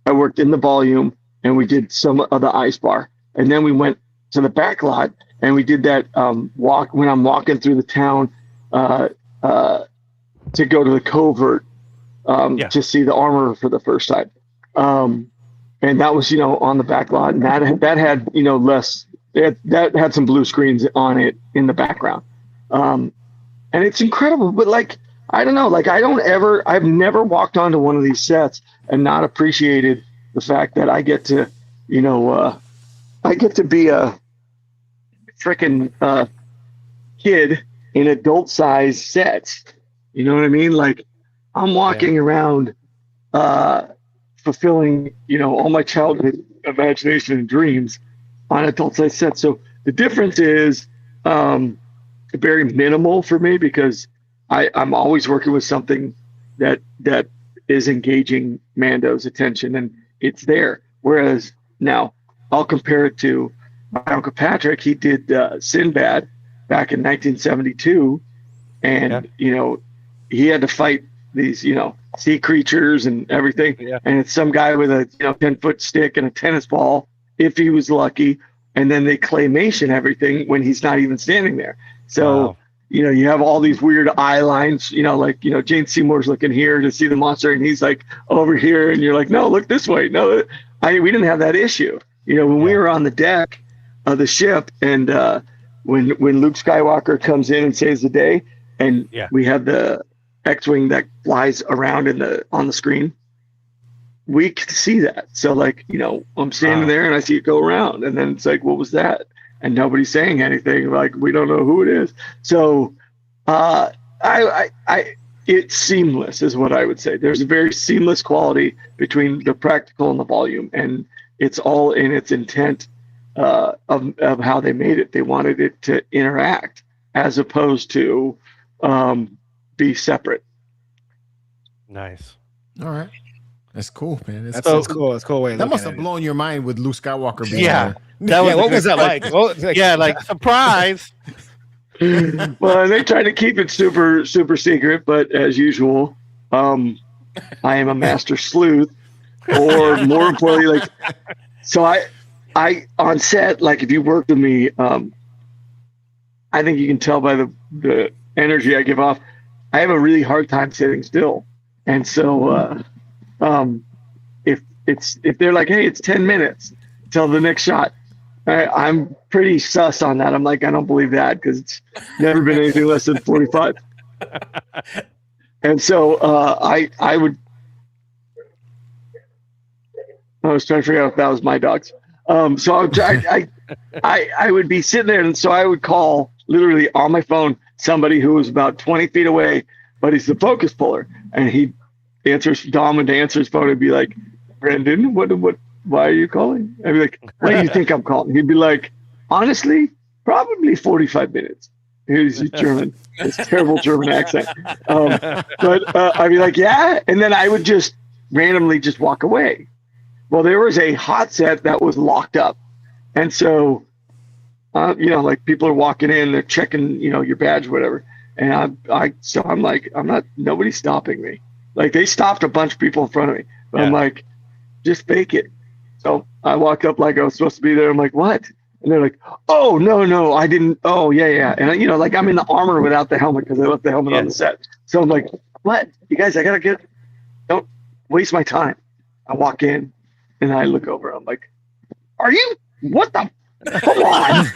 S7: I worked in the volume and we did some of the ice bar, and then we went to the back lot and we did that walk when I'm walking through the town to go to the covert to see the armor for the first time. And that was, on the back lot, and that had, less, that had some blue screens on it in the background. And it's incredible, but like, I don't know, like I've never walked onto one of these sets and not appreciated the fact that I get to, I get to be a freaking kid in adult size sets. You know what I mean? Like I'm walking around, fulfilling, all my childhood imagination and dreams on adult size sets. So the difference is very minimal for me because I'm always working with something that is engaging Mando's attention and it's there. Whereas now I'll compare it to my Uncle Patrick. He did Sinbad back in 1972, and he had to fight these sea creatures and everything, and it's some guy with a 10-foot stick and a tennis ball if he was lucky, and then they claymation everything when he's not even standing there. So you have all these weird eye lines, like Jane Seymour's looking here to see the monster and he's like over here and you're like, no, look this way. No, we didn't have that issue. When we were on the deck of the ship and when Luke Skywalker comes in and saves the day, and we have the X-wing that flies around on the screen, we can see that. So like, I'm standing there and I see it go around, and then it's like, what was that? And nobody's saying anything. Like, we don't know who it is. So it's seamless is what I would say. There's a very seamless quality between the practical and the volume, and it's all in its intent of how they made it. They wanted it to interact as opposed to be separate.
S5: Nice.
S2: All right. That's cool, man.
S6: That's cool. That's cool way.
S2: That must have blown your mind with Luke Skywalker being
S5: there.
S6: What was that like?
S5: Like surprise.
S7: Well, they tried to keep it super, super secret, but as usual, I am a master sleuth, or more importantly, like, so I on set, like if you work with me, I think you can tell by the energy I give off, I have a really hard time sitting still. And so, if they're like, hey, it's 10 minutes till the next shot, I'm pretty sus on that. I'm like, I don't believe that because it's never been anything less than 45. And so I was trying to figure out if that was my dogs. So I would be sitting there, and so I would call literally on my phone somebody who was about 20 feet away, but he's the focus puller, and he answers. Dom would answer his phone and be like, "Brendan, what? Why are you calling?" I'd be like, "What do you think I'm calling?" He'd be like, "Honestly, probably 45 minutes." He's German, this terrible German accent. But I'd be like, "Yeah," and then I would just randomly just walk away. Well, there was a hot set that was locked up, and so like people are walking in, they're checking, your badge, or whatever, and I'm like, nobody's stopping me. Like they stopped a bunch of people in front of me, but I'm like, just fake it. So I walked up like I was supposed to be there. I'm like, what? And they're like, oh, no, I didn't. Oh, yeah. And, like I'm in the armor without the helmet because I left the helmet on the set. So I'm like, what? You guys, don't waste my time. I walk in and I look over. I'm like, are you? What the? Come on.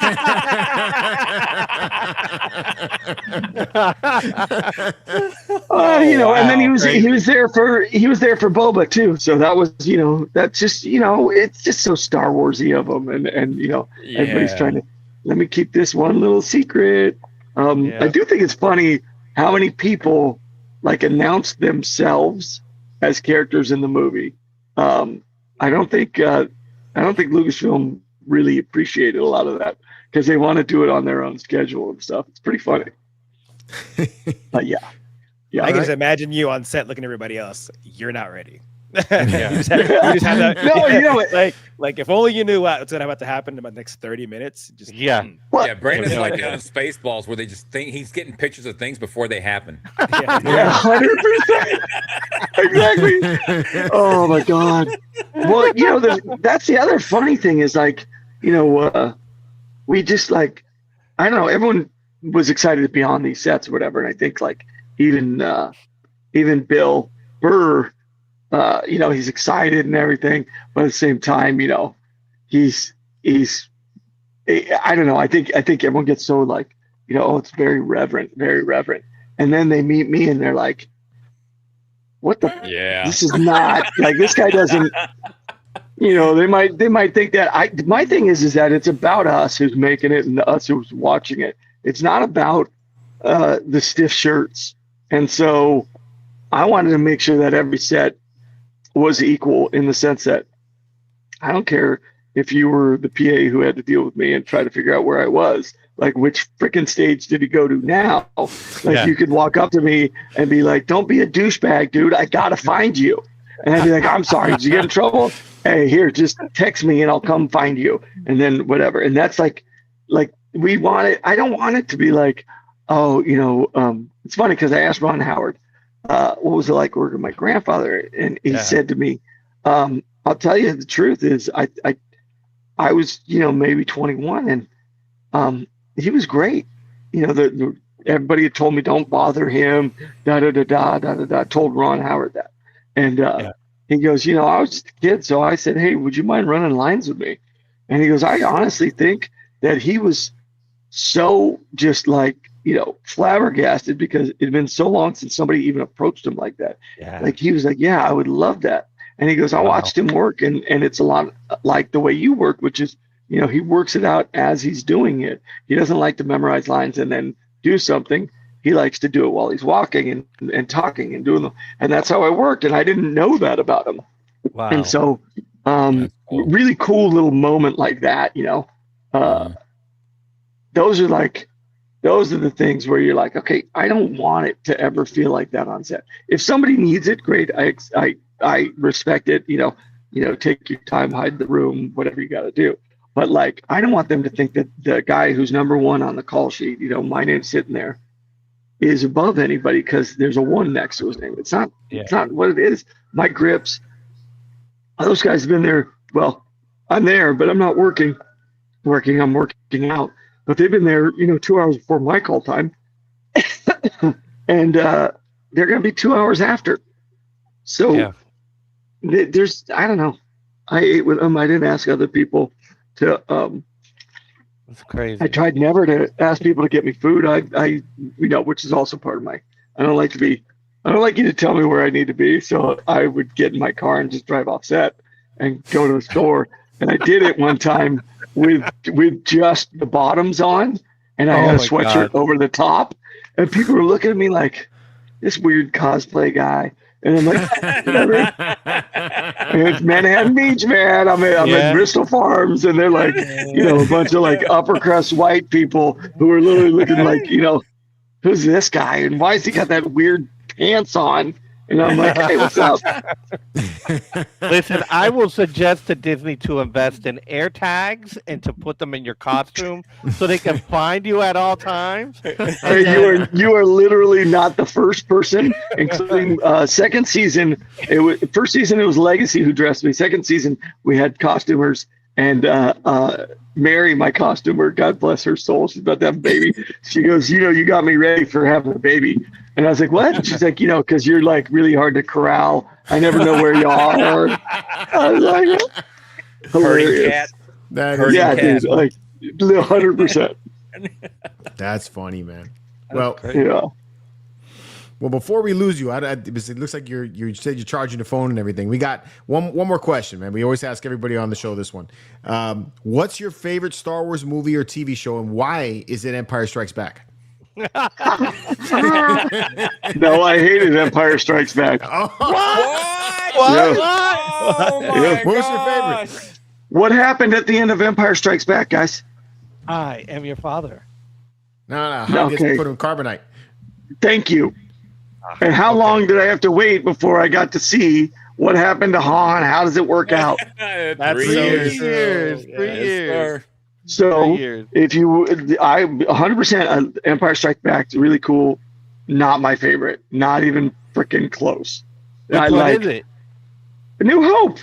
S7: And then he was there for Boba too. So that was, that's just, it's just so Star Warsy of him. And everybody's trying to, let me keep this one little secret. I do think it's funny how many people like announce themselves as characters in the movie. I don't think Lucasfilm really appreciated a lot of that because they want to do it on their own schedule and stuff. It's pretty funny. But yeah. Yeah,
S6: I can
S2: right.
S6: just imagine you on set looking at everybody else. You're not ready.
S3: Yeah.
S6: you just have that.
S7: No, you know what?
S6: Like if only you knew what's about to happen in about the next 30 minutes. Just
S5: Yeah.
S7: What?
S3: Yeah, Brandon's
S5: No
S3: like
S5: idea.
S3: on Spaceballs where they just think he's getting pictures of things before they happen.
S7: Yeah, 100%. Exactly. Oh my God. Well, you know, that's the other funny thing is like, you know, we just like, I don't know, everyone was excited to be on these sets or whatever. And I think like even Bill Burr, you know, he's excited and everything, but at the same time, you know, he's I don't know. I think everyone gets so like, you know, oh, it's very reverent. And then they meet me and they're like, what the?
S3: Yeah.
S7: This is not like, this guy doesn't, you know, they might think that my thing is that it's about us who's making it and us who's watching it. It's not about the stiff shirts. And so I wanted to make sure that every set was equal in the sense that I don't care if you were the PA who had to deal with me and try to figure out where I was, like which freaking stage did he go to now? Like you could walk up to me and be like, don't be a douchebag, dude. I got to find you. And I'd be like, I'm sorry. Did you get in trouble? Hey, here, just text me and I'll come find you. And then whatever. And that's like we want it. I don't want it to be like, oh, you know, it's funny because I asked Ron Howard, what was it like working with my grandfather? And he said to me, I'll tell you the truth is I was, you know, maybe 21 and he was great. You know, everybody had told me don't bother him, told Ron Howard that. And he goes, you know, I was just a kid. So I said, hey, would you mind running lines with me? And he goes, I honestly think that he was so just like, you know, flabbergasted because it had been so long since somebody even approached him like that.
S5: Yeah.
S7: Like he was like, yeah, I would love that. And he goes, I watched him work and it's a lot like the way you work, which is, you know, he works it out as he's doing it. He doesn't like to memorize lines and then do something. He likes to do it while he's walking and talking and doing them. And that's how I worked. And I didn't know that about him.
S5: Wow.
S7: And so
S3: Cool.
S7: really cool little moment like that, you know, those are the things where you're like, okay, I don't want it to ever feel like that on set. If somebody needs it, great. I respect it. You know, take your time, hide the room, whatever you got to do. But like, I don't want them to think that the guy who's number one on the call sheet, you know, my name's sitting there, is above anybody because there's a one next to his name. It's not. It's not what it is. My grips. Those guys have been there. Well, I'm there, but I'm not working. I'm working out. But they've been there, you know, 2 hours before my call time, and they're going to be 2 hours after. So there's, I don't know. I ate with them. I didn't ask other people to.
S5: That's crazy.
S7: I tried never to ask people to get me food. I you know, which is also part of my. I don't like you to tell me where I need to be. So I would get in my car and just drive off set and go to the store. And I did it one time with just the bottoms on, and I had a sweatshirt over the top, and people were looking at me like this weird cosplay guy. And I'm like, it's Manhattan Beach, man. I'm at Bristol Farms, and they're like, you know, a bunch of like upper crust white people who are literally looking like, you know, who's this guy, and why has he got that weird pants on? And I'm like, hey, what's up?
S5: Listen, I will suggest to Disney to invest in air tags and to put them in your costume so they can find you at all times.
S7: Hey, you are literally not the first person, including second season. First season it was Legacy who dressed me. Second season we had costumers, and Mary, my costumer, God bless her soul, she's about to have a baby. She goes, you know, you got me ready for having a baby. And I was like, what? She's like, you know, because you're like really hard to corral. I never know where you are. I was like, hilarious. Dude, like 100%.
S2: That's funny, man. Well, Well, before we lose you, because it looks like you said you're charging the phone and everything. We got one more question, man. We always ask everybody on the show this one. What's your favorite Star Wars movie or TV show, and why is it Empire Strikes Back?
S7: No, I hated Empire Strikes Back.
S3: What?
S2: Oh my
S7: What
S2: was your favorite?
S7: What happened at the end of Empire Strikes Back, guys?
S5: I am your father.
S2: No. How gets put in carbonite?
S7: Thank you. And how long did I have to wait before I got to see what happened to Han? How does it work out?
S5: That's
S3: 3
S5: so
S3: years.
S5: true. 3
S3: Yes,
S5: years.
S3: sir.
S7: So
S5: 3 years.
S7: if you, I 100% Empire Strikes Back is really cool. Not my favorite. Not even freaking close.
S5: Which one is it?
S7: A New Hope,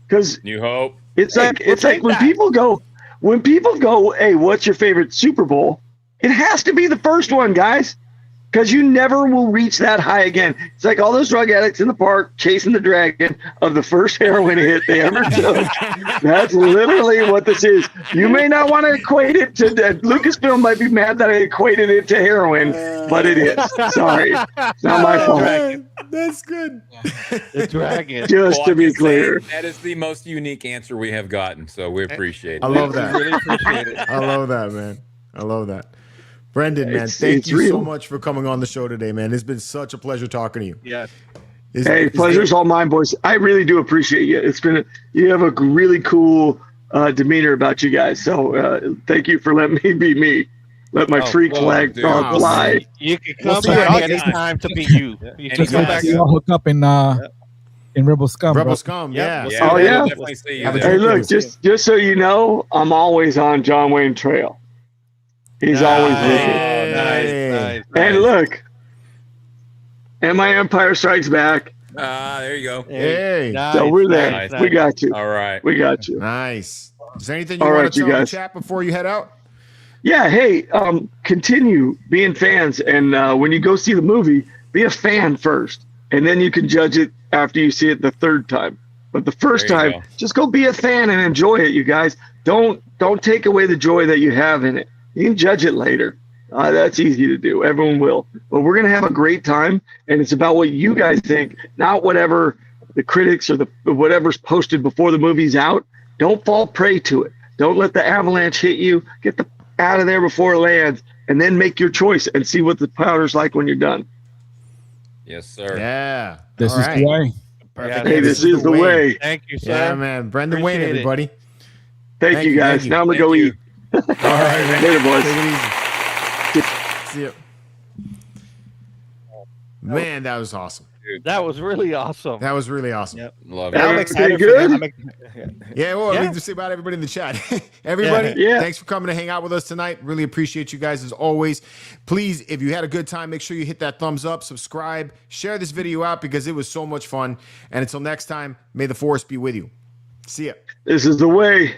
S7: because
S3: New Hope.
S7: it's
S5: Hey,
S7: like
S5: we'll
S7: it's like
S5: take
S7: when
S5: that.
S7: people go, hey, what's your favorite Super Bowl? It has to be the first one, guys, because you never will reach that high again. It's like all those drug addicts in the park chasing the dragon of the first heroin hit they ever took. That's literally what this is. You may not want to equate it to Lucasfilm might be mad that I equated it to heroin, but it is. Sorry, it's not my fault.
S2: That's good.
S5: The dragon.
S7: Just
S3: Well,
S7: to
S3: I
S7: be
S3: can say
S7: clear.
S3: that is the most unique answer we have gotten, so we appreciate it.
S2: I love
S5: We
S2: that.
S5: really appreciate it.
S2: I love that, man. I love that. Brendan, man,
S7: It's
S2: thank you so
S7: real.
S2: much for coming on the show today, man. It's been such a pleasure talking to you.
S5: Yes.
S7: Hey, pleasure's all mine, boys. I really do appreciate you. You have a really cool demeanor about you guys. So thank you for letting me be me. Let my freak flag
S3: dude.
S7: fly.
S5: You can
S2: We'll
S5: come
S2: see you
S5: back
S2: again.
S5: anytime to beat you. You can
S4: Just
S5: come
S4: like
S5: back.
S4: we all hook up in Rebel Scum.
S2: Rebel
S4: bro.
S2: Scum,
S5: Yep.
S2: yeah.
S3: Yeah,
S7: Oh,
S3: we'll
S7: yeah?
S3: definitely see you
S2: Have a
S3: there.
S7: Hey,
S2: drink.
S7: look, just so you know, I'm always on John Wayne Trail. He's always with me.
S3: Oh, nice.
S7: And look, and my Empire Strikes Back.
S3: There you go.
S2: Hey.
S7: So we're there.
S3: nice,
S7: We got you.
S3: All right.
S7: We got you.
S2: Nice. Is there anything you
S7: All
S2: want
S7: right,
S2: to
S7: you
S2: tell the
S7: guys.
S2: chat before you head out?
S7: Yeah, hey, continue being fans, and when you go see the movie, be a fan first, and then you can judge it after you see it the third time. But the first
S3: There you
S7: time,
S3: go.
S7: just go be a fan and enjoy it, you guys. Don't take away the joy that you have in it. You can judge it later. That's easy to do. Everyone will. But we're gonna have a great time, and it's about what you guys think, not whatever the critics or whatever's posted before the movie's out. Don't fall prey to it. Don't let the avalanche hit you. Get the out of there before it lands, and then make your choice and see what the powder's like when you're done.
S3: Yes, sir.
S2: Yeah.
S4: This
S2: All
S4: is
S2: right.
S4: the way.
S2: Perfect.
S7: Hey,
S2: Yeah,
S7: this is the way.
S5: Thank you, sir.
S2: Yeah, man. Brendan Wayne,
S5: Appreciate it.
S2: everybody.
S7: Thank you, guys.
S2: thank you.
S7: Now I'm gonna
S3: Thank
S7: go
S3: you.
S7: eat.
S2: All right, man.
S7: Later, boys.
S2: Take it easy. See ya. Man, that was awesome.
S5: That was really awesome.
S2: That was really awesome.
S6: Yep.
S3: Love
S6: Now I'm
S3: it.
S6: excited
S7: Pretty
S6: for
S7: good?
S6: them.
S2: Yeah, well,
S6: Yeah.
S2: I need to say about everybody in the chat. Everybody,
S7: Yeah.
S2: thanks for coming to hang out with us tonight. Really appreciate you guys as always. Please, if you had a good time, make sure you hit that thumbs up, subscribe, share this video out because it was so much fun. And until next time, may the force be with you. See ya.
S7: This is the way.